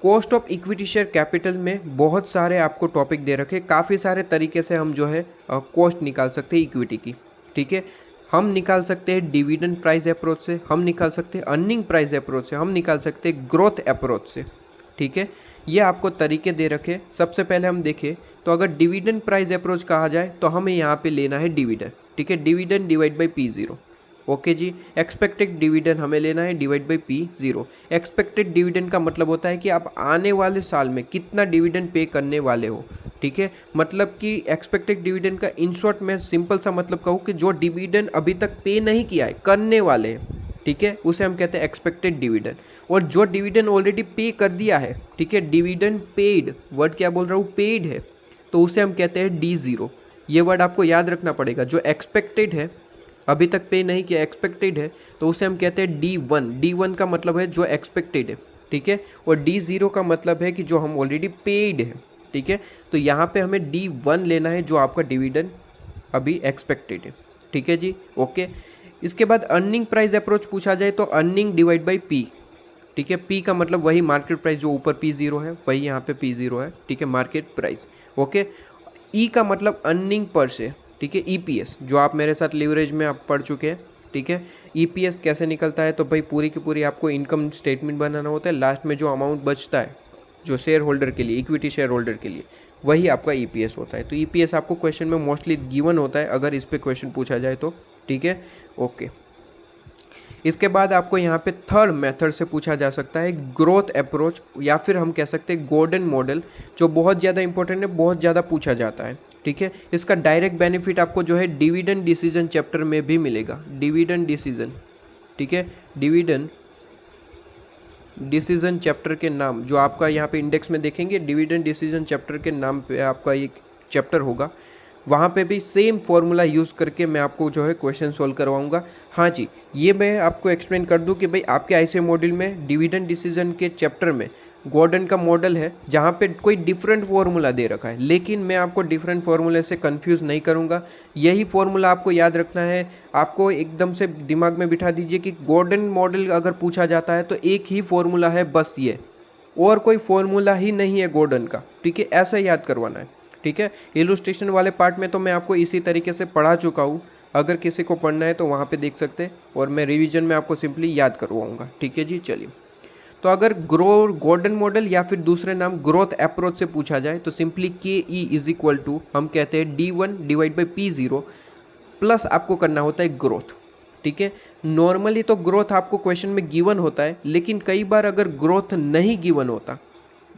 cost of equity share capital में बहुत सारे आपको टॉपिक दे रखे, काफ़ी सारे तरीके से हम जो है कॉस्ट निकाल सकते हैं इक्विटी की। ठीक है, हम निकाल सकते हैं डिविडेंड प्राइस अप्रोच से, हम निकाल सकते हैं अर्निंग प्राइस अप्रोच से, हम निकाल सकते हैं ग्रोथ अप्रोच से। ठीक है, ये आपको तरीके दे रखे। सबसे पहले हम देखें तो अगर डिविडेंड प्राइस अप्रोच कहा जाए तो हमें यहाँ पे लेना है डिविडेंड। ठीक है, dividend divide by P0। Okay जी, एक्सपेक्टेड डिविडेंड हमें लेना है divide by P0। Expected dividend का मतलब होता है कि आप आने वाले साल में कितना डिविडेंड पे करने वाले हो। ठीक है, मतलब कि एक्सपेक्टेड डिविडेंड का इन शॉर्ट मैं सिंपल सा मतलब कहूँ कि जो डिविडेंड अभी तक पे नहीं किया है, करने वाले हैं, ठीक है, उसे हम कहते हैं एक्सपेक्टेड डिविडेंड। और जो डिविडेंड ऑलरेडी पे कर दिया है, ठीक है, डिविडेंड पेड, वर्ड क्या बोल रहा हूँ, पेड है, तो उसे हम कहते हैं D0। ये वर्ड आपको याद रखना पड़ेगा। जो एक्सपेक्टेड है, अभी तक पे नहीं किया, एक्सपेक्टेड है, तो उसे हम कहते हैं D1। D1 का मतलब है जो एक्सपेक्टेड है। ठीक है, और D0 का मतलब है कि जो हम ऑलरेडी पेड है। ठीक है, तो यहाँ पे हमें D1 लेना है, जो आपका डिविडेंड अभी एक्सपेक्टेड है। ठीक है जी, ओके। इसके बाद अर्निंग प्राइस अप्रोच पूछा जाए तो अर्निंग डिवाइड बाई P। ठीक है, P का मतलब वही मार्केट प्राइस, जो ऊपर P0 है वही यहाँ पे P0 है। ठीक है, मार्केट प्राइस। ओके, E का मतलब अर्निंग पर से। ठीक है, EPS, जो आप मेरे साथ लीवरेज में आप पढ़ चुके हैं। ठीक है, EPS कैसे निकलता है, तो भाई पूरी की पूरी आपको इनकम स्टेटमेंट बनाना होता है, लास्ट में जो अमाउंट बचता है जो शेयर होल्डर के लिए, इक्विटी शेयर होल्डर के लिए, वही आपका EPS होता है। तो EPS आपको क्वेश्चन में मोस्टली गिवन होता है अगर इस पे क्वेश्चन पूछा जाए तो। ठीक है, ओके। इसके बाद आपको यहाँ पे थर्ड मेथड से पूछा जा सकता है ग्रोथ अप्रोच, या फिर हम कह सकते हैं गोल्डन मॉडल, जो बहुत ज़्यादा इंपॉर्टेंट है, बहुत ज़्यादा पूछा जाता है। ठीक है, इसका डायरेक्ट बेनिफिट आपको जो है डिविडेंड डिसीजन चैप्टर में भी मिलेगा। डिविडेंड डिसीजन, ठीक है, डिविडेंड डिसीजन चैप्टर के नाम जो आपका यहाँ पे इंडेक्स में देखेंगे, डिविडेंड डिसीजन चैप्टर के नाम पे आपका एक चैप्टर होगा, वहाँ पे भी सेम फॉर्मूला यूज़ करके मैं आपको जो है क्वेश्चन सोल्व करवाऊंगा। हाँ जी, ये मैं आपको एक्सप्लेन कर दूं कि भाई आपके ICA मॉड्यूल में डिविडेंड डिसीजन के चैप्टर में गॉर्डन का मॉडल है, जहाँ पे कोई डिफरेंट फार्मूला दे रखा है, लेकिन मैं आपको डिफरेंट फार्मूले से कंफ्यूज नहीं करूँगा। यही फार्मूला आपको याद रखना है। आपको एकदम से दिमाग में बिठा दीजिए कि गॉर्डन मॉडल अगर पूछा जाता है तो एक ही फार्मूला है, बस ये, और कोई फॉर्मूला ही नहीं है गॉर्डन का, ठीक है, ऐसा याद करवाना है, ठीक है। इलुस्ट्रेशन वाले पार्ट में तो मैं आपको इसी तरीके से पढ़ा चुका हूँ, अगर किसी को पढ़ना है तो वहाँ पे देख सकते हैं, और मैं रिवीजन में आपको सिंपली याद करवाऊँगा, ठीक है जी। चलिए, तो अगर गॉर्डन मॉडल या फिर दूसरे नाम ग्रोथ अप्रोच से पूछा जाए तो सिंपली के ई इज इक्वल टू हम कहते हैं D1 divide by P0 plus आपको करना होता है ग्रोथ, ठीक है। नॉर्मली तो ग्रोथ आपको क्वेश्चन में गिवन होता है, लेकिन कई बार अगर ग्रोथ नहीं गिवन होता,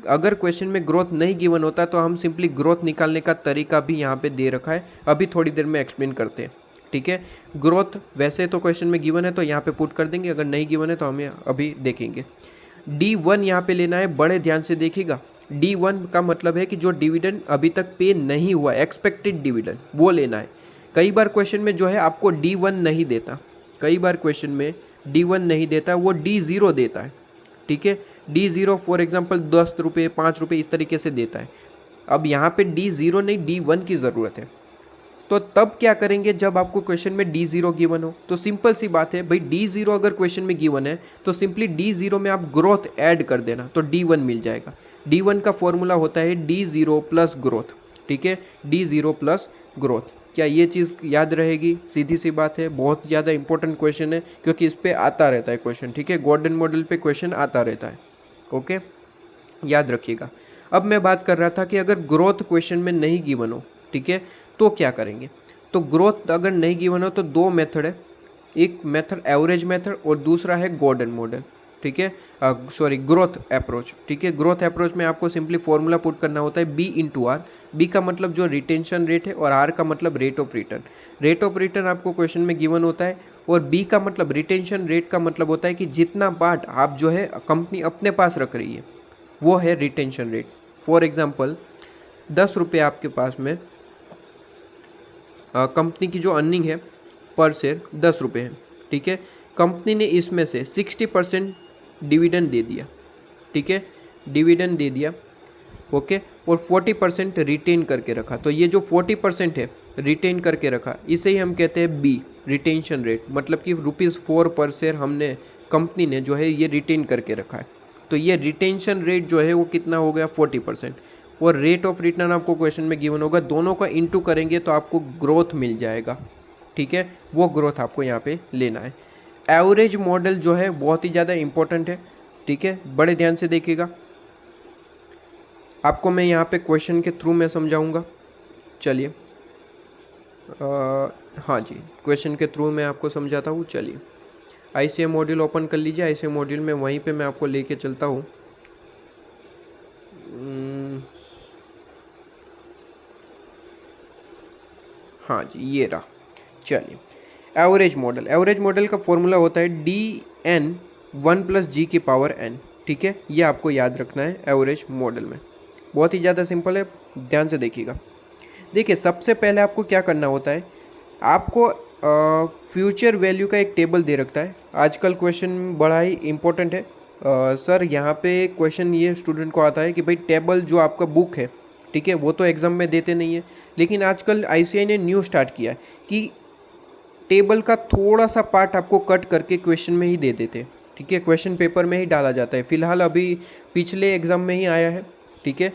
अगर क्वेश्चन में ग्रोथ नहीं गिवन होता तो हम सिंपली ग्रोथ निकालने का तरीका भी यहाँ पे दे रखा है, अभी थोड़ी देर में एक्सप्लेन करते हैं, ठीक है। ग्रोथ वैसे तो क्वेश्चन में गिवन है तो यहाँ पे पुट कर देंगे, अगर नहीं गिवन है तो हमें अभी देखेंगे। D1 यहाँ पे लेना है, बड़े ध्यान से देखिएगा। D1 का मतलब है कि जो डिविडेंड अभी तक पे नहीं हुआ, एक्सपेक्टेड डिविडेंड, वो लेना है। कई बार क्वेश्चन में जो है आपको D1 नहीं देता, कई बार क्वेश्चन में D1 नहीं देता, वो D0 देता है, ठीक है। D0 फॉर एग्जांपल 10 रुपये 5 रुपये इस तरीके से देता है। अब यहाँ पे D0 नहीं D1 की ज़रूरत है, तो तब क्या करेंगे जब आपको क्वेश्चन में D0 गिवन हो, तो सिंपल सी बात है भाई, D0 अगर क्वेश्चन में गिवन है तो सिंपली D0 में आप ग्रोथ ऐड कर देना तो D1 मिल जाएगा। D1 का फॉर्मूला होता है D0 प्लस ग्रोथ, ठीक है, D0 प्लस ग्रोथ। क्या ये चीज़ याद रहेगी? सीधी सी बात है, बहुत ज़्यादा इंपॉर्टेंट क्वेश्चन है क्योंकि इस पर आता रहता है क्वेश्चन, ठीक है, गॉर्डन मॉडल पे क्वेश्चन आता रहता है, ओके, याद रखिएगा। अब मैं बात कर रहा था कि अगर ग्रोथ क्वेश्चन में नहीं गिवन हो, ठीक है, तो क्या करेंगे। तो ग्रोथ अगर नहीं गिवन हो तो दो मेथड है, एक मेथड एवरेज मेथड और दूसरा है गॉर्डन मॉडल, ठीक है, सॉरी ग्रोथ अप्रोच, ठीक है। ग्रोथ अप्रोच में आपको सिंपली फॉर्मूला पुट करना होता है B इंटू आर। बी का मतलब जो रिटेंशन रेट है और आर का मतलब rate of return. Rate of return आपको क्वेश्चन में गिवन होता है और बी का मतलब रिटेंशन रेट का मतलब होता है कि जितना पार्ट आप जो है कंपनी अपने पास रख रही है वो है रिटेंशन रेट। फॉर एग्जाम्पल 10 रुपये आपके पास में कंपनी की जो अर्निंग है पर शेयर 10 रुपये है, ठीक है। कंपनी ने इसमें से 60% डिविडेंड दे दिया, ठीक है, डिविडेंड दे दिया, ओके, और 40% रिटेन करके रखा। तो ये जो 40% है रिटेन करके रखा, इसे ही हम कहते हैं बी रिटेंशन रेट, मतलब कि ₹4 पर शेयर हमने कंपनी ने जो है ये रिटेन करके रखा है। तो ये रिटेंशन रेट जो है वो कितना हो गया 40%, और रेट ऑफ रिटर्न आपको क्वेश्चन में गिवन होगा, दोनों का इंटू करेंगे तो आपको ग्रोथ मिल जाएगा, ठीक है, वो ग्रोथ आपको यहाँ पे लेना है। एवरेज मॉडल जो है बहुत ही ज़्यादा इंपॉर्टेंट है, ठीक है, बड़े ध्यान से देखिएगा, आपको मैं यहाँ पे क्वेश्चन के थ्रू मैं समझाऊंगा। चलिए, हाँ जी, क्वेश्चन के थ्रू मैं आपको समझाता हूँ। चलिए, ICM मॉड्यूल ओपन कर लीजिए, ICM मॉड्यूल में वहीं पे मैं आपको लेके चलता हूँ। हाँ जी, ये रहा। चलिए, एवरेज मॉडल का फॉर्मूला होता है DN 1 प्लस G की पावर N, ठीक है, ये आपको याद रखना है एवरेज मॉडल में, बहुत ही ज़्यादा सिंपल है, ध्यान से देखिएगा। देखिए, सबसे पहले आपको क्या करना होता है, आपको फ्यूचर वैल्यू का एक टेबल दे रखता है। आजकल क्वेश्चन बड़ा ही इम्पोर्टेंट है सर, यहाँ पे क्वेश्चन ये स्टूडेंट को आता है कि भाई टेबल जो आपका बुक है, ठीक है, वो तो एग्ज़ाम में देते नहीं है, लेकिन आजकल ICAI ने न्यू स्टार्ट किया है कि टेबल का थोड़ा सा पार्ट आपको कट करके क्वेश्चन में ही दे देते हैं, ठीक है, क्वेश्चन पेपर में ही डाला जाता है। फिलहाल अभी पिछले एग्ज़ाम में ही आया है, ठीक है,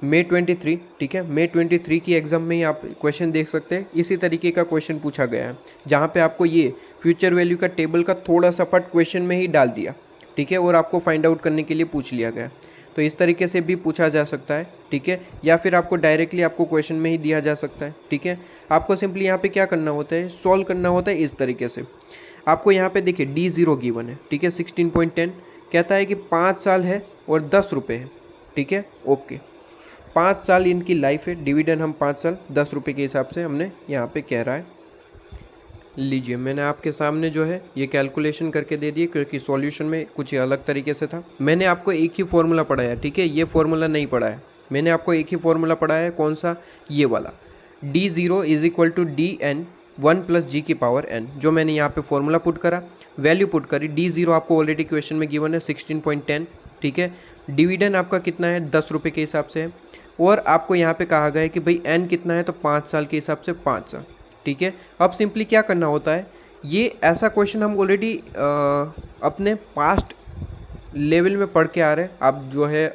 May 23, ठीक है, May 23 की एग्ज़ाम में ही आप क्वेश्चन देख सकते हैं। इसी तरीके का क्वेश्चन पूछा गया है जहाँ पे आपको ये फ्यूचर वैल्यू का टेबल का थोड़ा सा पार्ट क्वेश्चन में ही डाल दिया, ठीक है, और आपको फाइंड आउट करने के लिए पूछ लिया गया। तो इस तरीके से भी पूछा जा सकता है, ठीक है, या फिर आपको डायरेक्टली आपको क्वेश्चन में ही दिया जा सकता है, ठीक है। आपको सिंपली यहाँ पे क्या करना होता है, सॉल्व करना होता है इस तरीके से। आपको यहाँ पे देखिए D0 गिवन है, ठीक है, 16.10 कहता है कि 5 साल है और 10 रुपये है, ठीक है, ओके, 5 साल इनकी लाइफ है, डिविडेंड हम 5 साल 10 रुपये के हिसाब से हमने यहाँ पे कह रहा है। लीजिए, मैंने आपके सामने जो है ये कैलकुलेशन करके दे दिए, क्योंकि सॉल्यूशन में कुछ अलग तरीके से था। मैंने आपको एक ही फॉर्मूला पढ़ाया, ठीक है, ये फॉर्मूला नहीं पढ़ाया, मैंने आपको एक ही फॉर्मूला पढ़ाया है, कौन सा, ये वाला, D0 is equal to DN 1 plus G की पावर N, जो मैंने यहाँ पे फॉर्मूला पुट करा, वैल्यू पुट करी। D0 आपको ऑलरेडी क्वेश्चन में गिवन है 16.10, ठीक है, डिविडेंड आपका कितना है 10 रुपये के हिसाब से है, और आपको यहाँ पे कहा गया है कि भाई N कितना है, तो 5 साल के हिसाब से 5 साल, ठीक है। अब सिंपली क्या करना होता है ये ऐसा क्वेश्चन हम ऑलरेडी अपने पास्ट लेवल में पढ़ के आ रहे हैं। आप जो है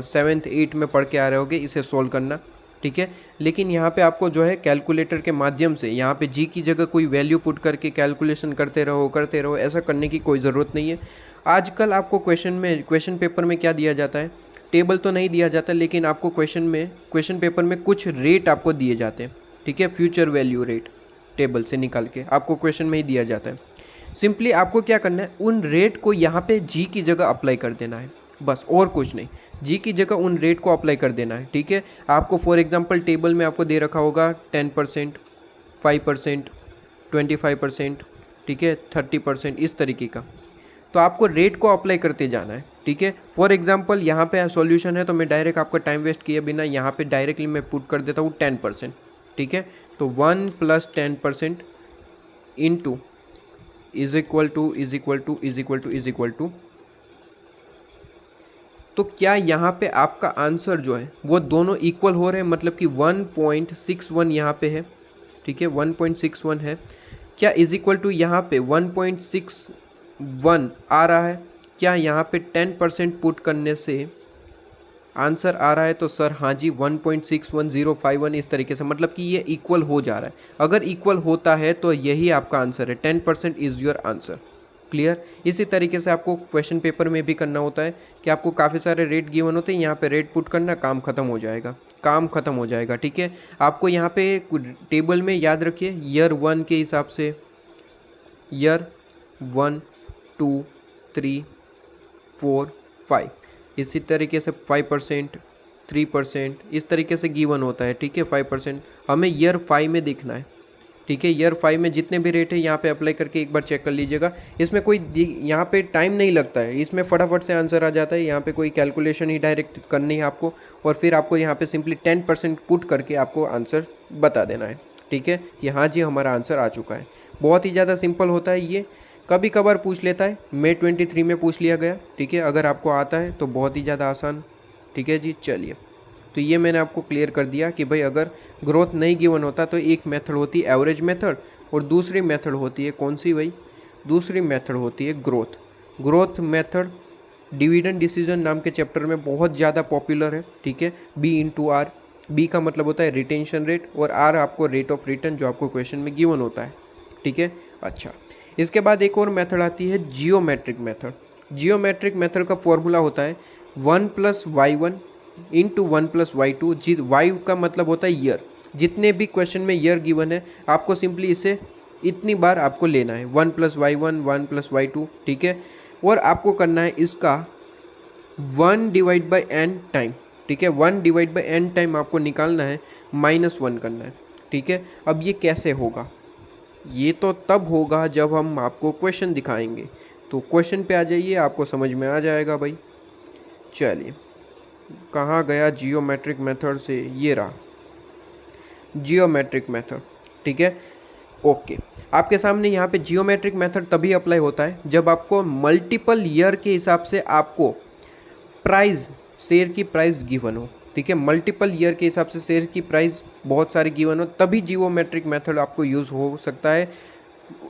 7th 8th में पढ़ के आ रहे होगे इसे सोल्व करना, ठीक है। लेकिन यहाँ पे आपको जो है कैलकुलेटर के माध्यम से यहाँ पे जी की जगह कोई वैल्यू पुट करके कैलकुलेशन करते रहो, ऐसा करने की कोई ज़रूरत नहीं है। आजकल आपको क्वेश्चन पेपर में क्या दिया जाता है, टेबल तो नहीं दिया जाता, लेकिन आपको क्वेश्चन पेपर में कुछ रेट आपको दिए जाते हैं, ठीक है। फ्यूचर वैल्यू रेट टेबल से निकाल के आपको क्वेश्चन में ही दिया जाता है। सिंपली आपको क्या करना है, उन रेट को यहाँ पे जी की जगह अप्लाई कर देना है, बस और कुछ नहीं। जी की जगह उन रेट को अप्लाई कर देना है, ठीक है। आपको फॉर एग्जांपल टेबल में आपको दे रखा होगा 10%, 5%, 25%, ठीक है, 30%, इस तरीके का। तो आपको रेट को अप्लाई करते जाना है, ठीक है। फॉर एग्जांपल यहाँ पे सॉल्यूशन है, तो मैं डायरेक्ट आपका टाइम वेस्ट किए बिना यहाँ पे डायरेक्टली मैं पुट कर देता हूँ 10%, ठीक है। तो 1 + 10% इंटू इज इक्वल टू तो क्या यहाँ पे आपका आंसर जो है वो दोनों इक्वल हो रहे हैं, मतलब कि 1.61 यहाँ पे है, ठीक है, 1.61 है। क्या इज इक्वल टू यहाँ पे 1.61 आ रहा है? क्या यहाँ पे 10% पुट करने से आंसर आ रहा है? तो सर हाँ जी, 1.61051, इस तरीके से, मतलब कि ये इक्वल हो जा रहा है। अगर इक्वल होता है तो यही आपका आंसर है, 10% इज़ योर आंसर। क्लियर? इसी तरीके से आपको क्वेश्चन पेपर में भी करना होता है कि आपको काफ़ी सारे रेट गिवन होते हैं, यहाँ पे रेट पुट करना, काम खत्म हो जाएगा, ठीक है। आपको यहाँ पे टेबल में याद रखिए ईयर 1 के हिसाब से, ईयर 1 2 3 4 5, इसी तरीके से 5%, 3%, इस तरीके से गिवन होता है, ठीक है। 5% हमें ईयर 5 में देखना है, ठीक है। ईयर 5 में जितने भी रेट है यहाँ पे अप्लाई करके एक बार चेक कर लीजिएगा। इसमें कोई यहाँ पे टाइम नहीं लगता है, इसमें फटाफट से आंसर आ जाता है। यहाँ पे कोई कैलकुलेशन ही डायरेक्ट करनी है आपको, और फिर आपको यहाँ पे सिंपली 10% पुट करके आपको आंसर बता देना है, ठीक है, कि हाँ जी हमारा आंसर आ चुका है। बहुत ही ज़्यादा सिंपल होता है ये। कभी कभार पूछ लेता है, May 23 में पूछ लिया गया, ठीक है। अगर आपको आता है तो बहुत ही ज़्यादा आसान, ठीक है जी। चलिए, तो ये मैंने आपको क्लियर कर दिया कि भाई अगर ग्रोथ नहीं गिवन होता तो एक मेथड होती है एवरेज मेथड, और दूसरी मेथड होती है कौन सी भाई? दूसरी मेथड होती है ग्रोथ मेथड। डिविडेंड डिसीजन नाम के चैप्टर में बहुत ज़्यादा पॉपुलर है, ठीक है। B/R, B का मतलब होता है रिटेंशन रेट, और R आपको रेट ऑफ रिटर्न जो आपको क्वेश्चन में गिवन होता है, ठीक है। अच्छा, इसके बाद एक और मेथड आती है जियोमेट्रिक मेथड। जियोमेट्रिक मेथड का फॉर्मूला होता है 1 + y1 इंटू 1 + y2। y का मतलब होता है ईयर। जितने भी क्वेश्चन में ईयर गिवन है आपको सिंपली इसे इतनी बार आपको लेना है, 1 + y1, 1 + y2, ठीक है। और आपको करना है इसका 1/n टाइम, ठीक है। 1/n टाइम आपको निकालना है, -1 करना है, ठीक है। अब ये कैसे होगा? ये तो तब होगा जब हम आपको क्वेश्चन दिखाएंगे। तो क्वेश्चन पे आ जाइए, आपको समझ में आ जाएगा भाई। चलिए, कहाँ गया जियोमेट्रिक मेथड से? ये रहा जियोमेट्रिक मेथड, ठीक है। ओके, आपके सामने यहाँ पे जियोमेट्रिक मेथड तभी अप्लाई होता है जब आपको मल्टीपल ईयर के हिसाब से आपको प्राइस, शेयर की प्राइस गिवन हो, ठीक है। मल्टीपल ईयर के हिसाब से शेयर की प्राइस बहुत सारी गिवन हो, तभी जियोमेट्रिक मेथड आपको यूज़ हो सकता है।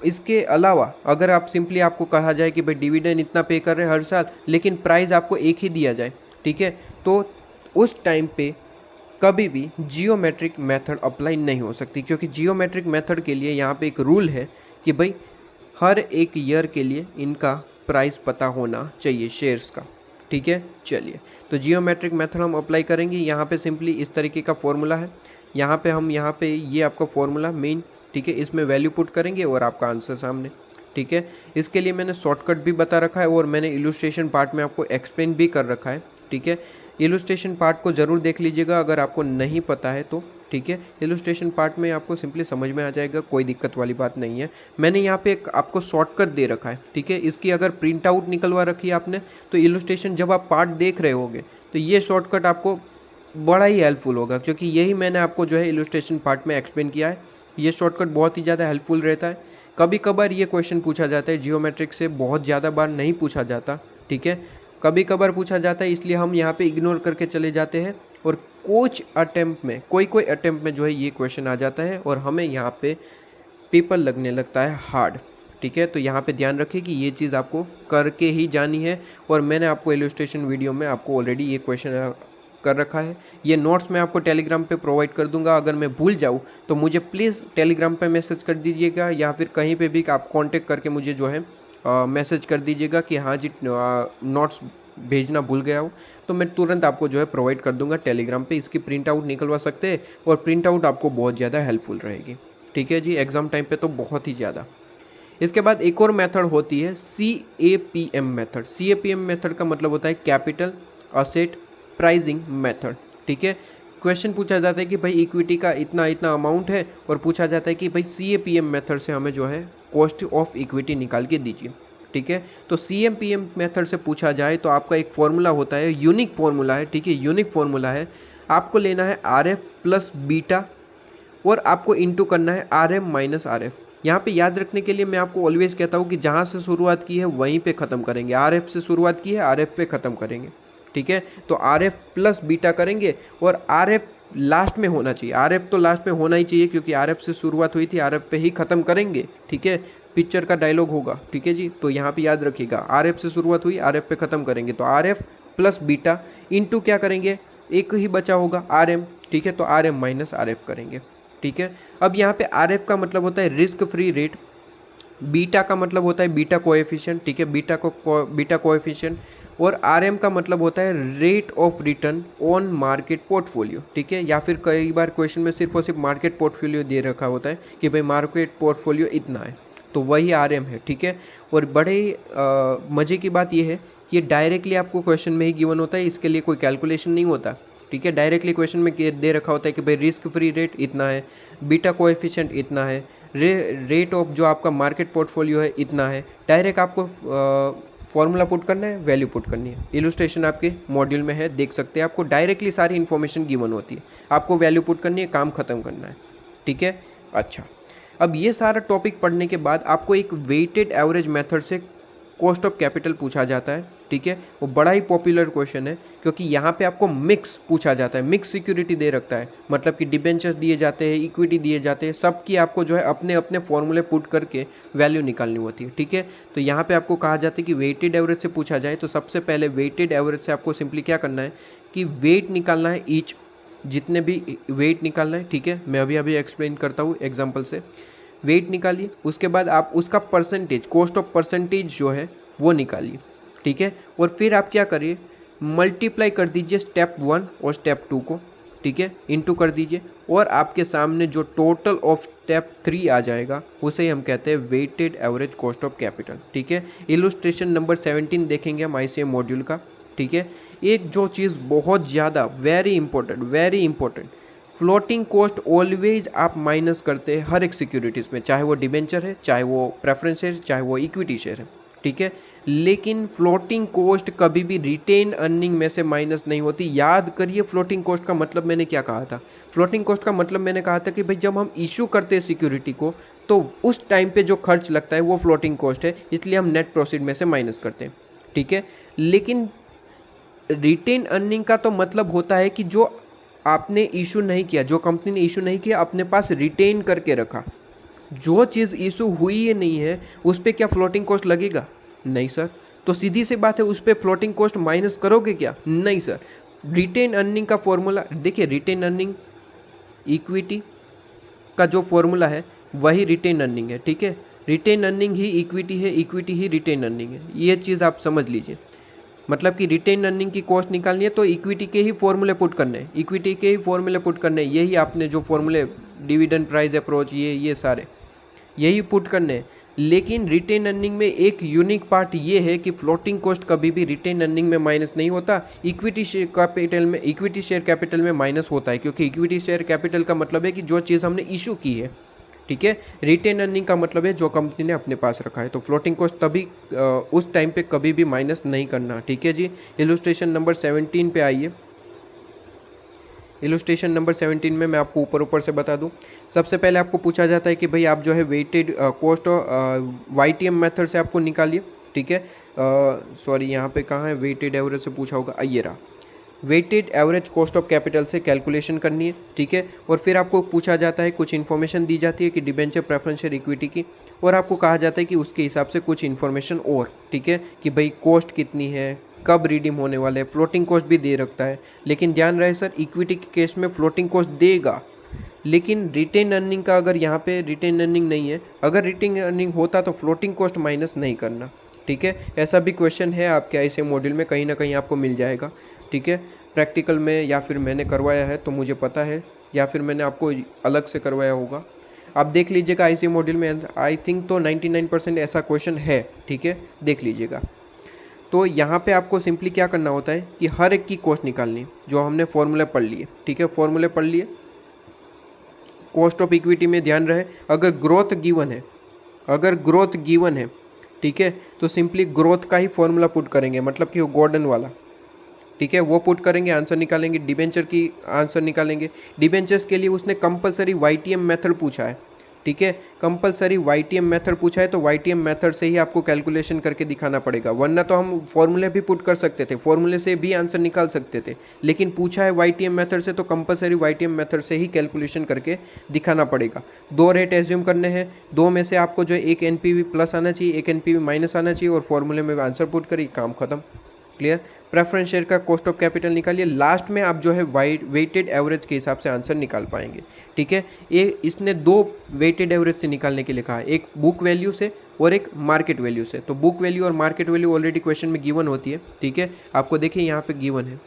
इसके अलावा अगर आप सिंपली आपको कहा जाए कि भाई डिविडेंड इतना पे कर रहे हैं हर साल, लेकिन प्राइस आपको एक ही दिया जाए, ठीक है, तो उस टाइम पे कभी भी जियोमेट्रिक मेथड अप्लाई नहीं हो सकती, क्योंकि जियोमेट्रिक मेथड के लिए यहाँ पे एक रूल है कि भाई हर एक ईयर के लिए इनका प्राइस पता होना चाहिए शेयर्स का, ठीक है। चलिए, तो जियोमेट्रिक मेथड हम अप्लाई करेंगे। यहाँ पे सिंपली इस तरीके का फॉर्मूला है, यहाँ पे ये आपका फॉर्मूला मेन, ठीक है, इसमें वैल्यू पुट करेंगे और आपका आंसर सामने, ठीक है। इसके लिए मैंने शॉर्टकट भी बता रखा है और मैंने इलुस्ट्रेशन पार्ट में आपको एक्सप्लेन भी कर रखा है, ठीक है। इलुस्ट्रेशन पार्ट को ज़रूर देख लीजिएगा अगर आपको नहीं पता है तो, ठीक है। इलुस्ट्रेशन पार्ट में आपको सिंपली समझ में आ जाएगा, कोई दिक्कत वाली बात नहीं है। मैंने यहाँ पे एक आपको शॉर्टकट दे रखा है, ठीक है। इसकी अगर प्रिंट आउट निकलवा रखी है आपने, तो इलुस्ट्रेशन जब आप पार्ट देख रहे होगे तो ये शॉर्टकट आपको बड़ा ही हेल्पफुल होगा, क्योंकि यही मैंने आपको जो है इलुस्ट्रेशन पार्ट में एक्सप्लेन किया है। ये शॉर्टकट बहुत ही ज़्यादा हेल्पफुल रहता है। कभी कभार ये क्वेश्चन पूछा जाता है जियोमेट्रिक से, बहुत ज़्यादा बार नहीं पूछा जाता, ठीक है। कभी कभार पूछा जाता है, इसलिए हम यहाँ पे इग्नोर करके चले जाते हैं, और कोई अटेम्प्ट में जो है ये क्वेश्चन आ जाता है और हमें यहाँ पे पेपर लगने लगता है हार्ड, ठीक है। तो यहाँ पे ध्यान रखें कि ये चीज़ आपको करके ही जानी है, और मैंने आपको इलस्ट्रेशन वीडियो में आपको ऑलरेडी ये क्वेश्चन कर रखा है। ये नोट्स मैं आपको टेलीग्राम पे प्रोवाइड कर दूंगा। अगर मैं भूल जाऊँ तो मुझे प्लीज़ टेलीग्राम पे मैसेज कर दीजिएगा, या फिर कहीं पे भी आप कांटेक्ट करके मुझे जो है मैसेज कर दीजिएगा कि हाँ जी नोट्स भेजना भूल गया हो, तो मैं तुरंत आपको जो है प्रोवाइड कर दूंगा टेलीग्राम पे। इसकी प्रिंट आउट निकलवा सकते हैं, और प्रिंट आउट आपको बहुत ज़्यादा हेल्पफुल रहेगी। ठीक है जी, एग्ज़ाम टाइम पे तो बहुत ही ज़्यादा। इसके बाद एक और मेथड होती है CAPM मेथड। CAPM मेथड का मतलब होता है कैपिटल असेट प्राइसिंग मेथड। ठीक है, क्वेश्चन पूछा जाता है कि भाई इक्विटी का इतना इतना अमाउंट है, और पूछा जाता है कि भाई CAPM मेथड से हमें जो है कॉस्ट ऑफ इक्विटी निकाल के दीजिए। ठीक है, तो CAPM मेथड से पूछा जाए तो आपका एक फॉर्मूला होता है, यूनिक फॉर्मूला है। ठीक है, यूनिक फॉर्मूला है। आपको लेना है RF प्लस बीटा, और आपको इंटू करना है RM माइनस RF। यहाँ पे याद रखने के लिए मैं आपको ऑलवेज कहता हूँ कि जहाँ से शुरुआत की है वहीं पे ख़त्म करेंगे। RF से शुरुआत की है, RF पे ख़त्म करेंगे। ठीक है, तो RF प्लस बीटा करेंगे, और RF लास्ट में होना चाहिए। RF तो लास्ट में होना ही चाहिए, क्योंकि RF से शुरुआत हुई थी, RF पे ही ख़त्म करेंगे। ठीक है, पिक्चर का डायलॉग होगा। ठीक है जी, तो यहाँ पे याद रखिएगा, RF से शुरुआत हुई, RF पे ख़त्म करेंगे। तो RF प्लस बीटा इंटू क्या करेंगे, एक ही बचा होगा RM। ठीक है, तो RM माइनस RF करेंगे। ठीक है, अब यहाँ पे RF का मतलब होता है रिस्क फ्री रेट, बीटा का मतलब होता है बीटा कोएफिशिएंट। ठीक है, बीटा कोएफिशिएंट, और RM का मतलब होता है rate of return on market portfolio. ठीक है, या फिर कई बार क्वेश्चन में सिर्फ और सिर्फ मार्केट पोर्टफोलियो दे रखा होता है कि भाई मार्केट पोर्टफोलियो इतना है, तो वही RM है। ठीक है, और बड़े मज़े की बात यह है कि ये डायरेक्टली आपको क्वेश्चन में ही गिवन होता है, इसके लिए कोई कैलकुलेशन नहीं होता। ठीक है, डायरेक्टली क्वेश्चन में दे रखा होता है कि भाई रिस्क फ्री रेट इतना है, बीटा कोएफिशिएंट इतना है, रेट ऑफ जो आपका मार्केट पोर्टफोलियो है इतना है। डायरेक्ट आपको फॉर्मूला पुट करना है, वैल्यू पुट करनी है। इलस्ट्रेशन आपके मॉड्यूल में है, देख सकते हैं। आपको डायरेक्टली सारी इन्फॉर्मेशन गिवन होती है, आपको वैल्यू पुट करनी है, काम खत्म करना है। ठीक है, अच्छा, अब ये सारा टॉपिक पढ़ने के बाद आपको एक वेटेड एवरेज मेथड से कॉस्ट ऑफ कैपिटल पूछा जाता है। ठीक है, वो बड़ा ही पॉपुलर क्वेश्चन है, क्योंकि यहाँ पे आपको मिक्स पूछा जाता है, मिक्स सिक्योरिटी दे रखता है, मतलब कि डिबेंचर्स दिए जाते हैं, इक्विटी दिए जाते हैं, सबकी आपको जो है अपने अपने फॉर्मूले पुट करके वैल्यू निकालनी होती है। ठीक है, तो यहाँ पे आपको कहा जाता है कि वेटेड एवरेज से पूछा जाए तो सबसे पहले वेटेड एवरेज से आपको सिंपली क्या करना है कि वेट निकालना है, ईच जितने भी वेट निकालना है। ठीक है, मैं अभी एक्सप्लेन करता हूँ एग्जाम्पल से। वेट निकालिए, उसके बाद आप उसका परसेंटेज, कॉस्ट ऑफ परसेंटेज जो है वो निकालिए। ठीक है, और फिर आप क्या करिए, मल्टीप्लाई कर दीजिए स्टेप 1 और स्टेप 2 को। ठीक है, इनटू कर दीजिए, और आपके सामने जो टोटल ऑफ स्टेप 3 आ जाएगा उसे हम कहते हैं weighted average cost of capital. ठीक है, इलस्ट्रेशन नंबर 17 देखेंगे हम ICM मॉड्यूल का। ठीक है, एक जो चीज़ बहुत ज़्यादा very important, floating cost always आप माइनस करते हैं हर एक सिक्योरिटीज़ में, चाहे वो डिबेंचर है, चाहे वो प्रेफरेंस शेयर, चाहे वो इक्विटी शेयर है। ठीक है, लेकिन फ्लोटिंग कॉस्ट कभी भी रिटेन अर्निंग में से माइनस नहीं होती। याद करिए, फ्लोटिंग कॉस्ट का मतलब मैंने क्या कहा था। फ्लोटिंग कॉस्ट का मतलब मैंने कहा था कि भाई जब हम इशू करते हैं सिक्योरिटी को, तो उस टाइम पे जो खर्च लगता है वो फ्लोटिंग कॉस्ट है, इसलिए हम नेट प्रॉफिट में से माइनस करते हैं। ठीक है, लेकिन रिटेन अर्निंग का तो मतलब होता है कि जो आपने इशू नहीं किया, जो कंपनी ने इशू नहीं किया, अपने पास रिटेन करके रखा, जो चीज़ इशू हुई है नहीं है उस पर क्या फ्लोटिंग कॉस्ट लगेगा? नहीं सर। तो सीधी सी बात है, उस पर फ्लोटिंग कॉस्ट माइनस करोगे क्या? नहीं सर। रिटेन अर्निंग का फॉर्मूला देखिए, रिटेन अर्निंग इक्विटी का जो फॉर्मूला है वही रिटेन अर्निंग है। ठीक है, रिटेन अर्निंग ही इक्विटी है, इक्विटी ही रिटेन अर्निंग है। ये चीज़ आप समझ लीजिए, मतलब कि रिटेन अर्निंग की कॉस्ट निकालनी है तो इक्विटी के ही फॉर्मूले पुट करने हैं, इक्विटी के ही फॉर्मूले पुट करने हैं। यही आपने जो फॉर्मूले डिविडेंड प्राइस अप्रोच, ये सारे यही पुट करने हैं। लेकिन रिटेन अर्निंग में एक यूनिक पार्ट ये है कि फ्लोटिंग कॉस्ट कभी भी रिटेन अर्निंग में माइनस नहीं होता, इक्विटी शेयर कैपिटल में माइनस होता है, क्योंकि इक्विटी शेयर कैपिटल का मतलब है कि जो चीज़ हमने इशू की है। ठीक है, रिटेन अर्निंग का मतलब है जो कंपनी ने अपने पास रखा है। तो फ्लोटिंग कॉस्ट तभी उस टाइम पे कभी भी माइनस नहीं करना। ठीक है जी, इलस्ट्रेशन नंबर 17 पे आइए। इलस्ट्रेशन नंबर 17 में मैं आपको ऊपर से बता दूं। सबसे पहले आपको पूछा जाता है कि भाई आप जो है वेटेड कॉस्ट YTM मेथड से आपको निकालिए। ठीक है, सॉरी यहाँ पे कहाँ है, वेटेड एवरेज से पूछा होगा, ये रहा। Weighted average cost of capital से कैलकुलेशन करनी है, ठीक है। और फिर आपको पूछा जाता है, कुछ इन्फॉर्मेशन दी जाती है कि डिबेंचर प्रेफरेंस शेयर इक्विटी की, और आपको कहा जाता है कि उसके हिसाब से कुछ इन्फॉर्मेशन और, ठीक है, कि भाई कॉस्ट कितनी है, कब रिडीम होने वाले, फ्लोटिंग कॉस्ट भी दे रखता है। लेकिन ध्यान रहे सर, इक्विटी के केस में फ्लोटिंग कॉस्ट देगा, लेकिन रिटेन अर्निंग का अगर यहाँ पे रिटेन अर्निंग नहीं है, अगर रिटेन अर्निंग होता तो फ्लोटिंग कॉस्ट माइनस नहीं करना, ठीक है। ऐसा भी क्वेश्चन है आपके ऐसे मॉड्यूल में, कहीं ना कहीं आपको मिल जाएगा, ठीक है, प्रैक्टिकल में, या फिर मैंने करवाया है तो मुझे पता है, या फिर मैंने आपको अलग से करवाया होगा। आप देख लीजिएगा ऐसे मॉड्यूल में, आई थिंक तो 99% ऐसा क्वेश्चन है, ठीक है, देख लीजिएगा। तो यहाँ पे आपको सिंपली क्या करना होता है कि हर एक की कॉस्ट निकालनी, जो हमने फॉर्मूले पढ़ लिए, ठीक है, फॉर्मूले पढ़ लिए। कॉस्ट ऑफ इक्विटी में ध्यान रहे, अगर ग्रोथ गिवन है, अगर ग्रोथ गिवन है, ठीक है, तो सिंपली ग्रोथ का ही फॉर्मूला पुट करेंगे, मतलब कि वो गॉर्डन वाला, ठीक है, वो पुट करेंगे, आंसर निकालेंगे। डिबेंचर की आंसर निकालेंगे। डिबेंचर्स के लिए उसने कंपलसरी वाईटीएम मेथड पूछा है, ठीक है, कंपलसरी वाईटीएम मेथड पूछा है, तो वाईटीएम मेथड से ही आपको कैलकुलेशन करके दिखाना पड़ेगा, वरना तो हम फॉर्मूले भी पुट कर सकते थे, फॉर्मूले से भी आंसर निकाल सकते थे, लेकिन पूछा है वाईटीएम मेथड से, तो कंपलसरी वाईटीएम मेथड से ही कैलकुलेशन करके दिखाना पड़ेगा। 2 रेट एज्यूम करने हैं, 2 में से आपको जो है एक एनपीवी प्लस आना चाहिए, एक एनपीवी माइनस आना चाहिए, और फॉर्मूले में आंसर पुट करिए, काम खत्म, क्लियर। प्रेफरेंस शेयर का कॉस्ट ऑफ कैपिटल निकालिए, लास्ट में आप जो है वेटेड एवरेज के हिसाब से आंसर निकाल पाएंगे, ठीक है। ये इसने 2 वेटेड एवरेज से निकालने के लिए कहा है, एक बुक वैल्यू से और एक मार्केट वैल्यू से। तो बुक वैल्यू और मार्केट वैल्यू ऑलरेडी क्वेश्चन में गिवन होती है, ठीक है, आपको देखिए यहाँ पे गिवन है,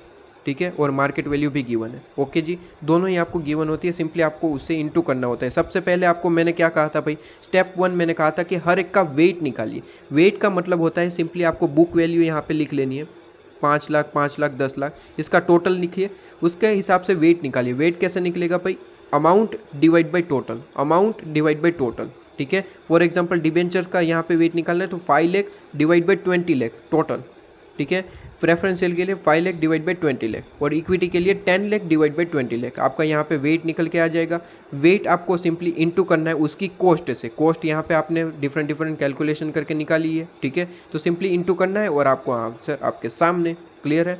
ठीक है, और मार्केट वैल्यू भी गिवन है, ओके जी, दोनों ही आपको गिवन होती है, सिंपली आपको उससे इनटू करना होता है। सबसे पहले आपको मैंने क्या कहा था भाई, स्टेप 1 मैंने कहा था कि हर एक का वेट निकालिए। वेट का मतलब होता है सिंपली आपको बुक वैल्यू यहाँ पे लिख लेनी है, 5 लाख, 5 लाख, 10 लाख, इसका टोटल लिखिए, उसके हिसाब से वेट निकालिए। वेट कैसे निकलेगा भाई, amount divide by total, amount divide by total, ठीक है। फॉर एग्जांपल डिबेंचर्स का यहाँ पे वेट निकालना है, तो 5 lakh divide by 20 lakh total, ठीक है। प्रेफरेंस सेल के लिए 5 लाख डिवाइड बाई 20 लाख, और इक्विटी के लिए 10 लाख डिवाइड बाई 20 लाख, आपका यहाँ पे वेट निकल के आ जाएगा। वेट आपको सिंपली इनटू करना है उसकी कॉस्ट से, कॉस्ट यहाँ पे आपने डिफरेंट कैलकुलेशन करके निकाली है, ठीक है, तो सिंपली इनटू करना है और आपको आंसर आपके सामने, क्लियर है।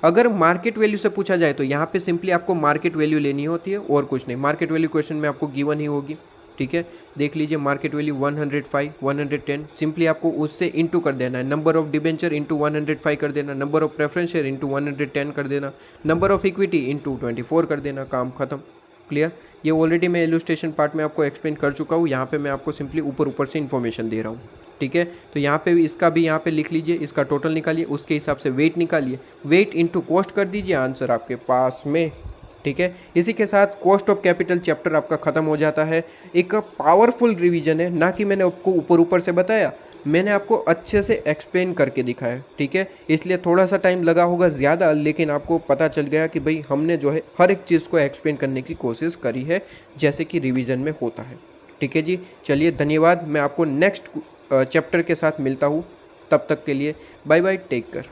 अगर मार्केट वैल्यू से पूछा जाए तो यहाँ पे सिंपली आपको मार्केट वैल्यू लेनी होती है और कुछ नहीं, मार्केट वैल्यू क्वेश्चन में आपको गिवन ही होगी, ठीक है। देख लीजिए मार्केट वैल्यू 105, 110, सिंपली आपको उससे इंटू कर देना है, नंबर ऑफ डिबेंचर इंटू 105 कर देना, number of preference share into 110 कर देना, नंबर ऑफ इक्विटी इंटू 24 कर देना, काम खत्म, क्लियर। ये ऑलरेडी मैं इलस्ट्रेशन पार्ट में आपको एक्सप्लेन कर चुका हूँ, यहाँ पे मैं आपको सिंपली ऊपर से इन्फॉर्मेशन दे रहा हूँ, ठीक है। तो यहाँ पे इसका भी यहाँ पे लिख लीजिए, इसका टोटल निकालिए, उसके हिसाब से वेट निकालिए, वेट इंटू कॉस्ट कर दीजिए, आंसर आपके पास में, ठीक है। इसी के साथ कॉस्ट ऑफ कैपिटल चैप्टर आपका खत्म हो जाता है। एक पावरफुल रिवीजन है, ना कि मैंने आपको ऊपर से बताया, मैंने आपको अच्छे से एक्सप्लेन करके दिखाया, ठीक है। इसलिए थोड़ा सा टाइम लगा होगा ज़्यादा, लेकिन आपको पता चल गया कि भाई हमने जो है हर एक चीज़ को एक्सप्लेन करने की कोशिश करी है, जैसे कि रिवीजन में होता है, ठीक है जी। चलिए धन्यवाद, मैं आपको नेक्स्ट चैप्टर के साथ मिलता हूँ, तब तक के लिए बाय बाय, टेक केयर।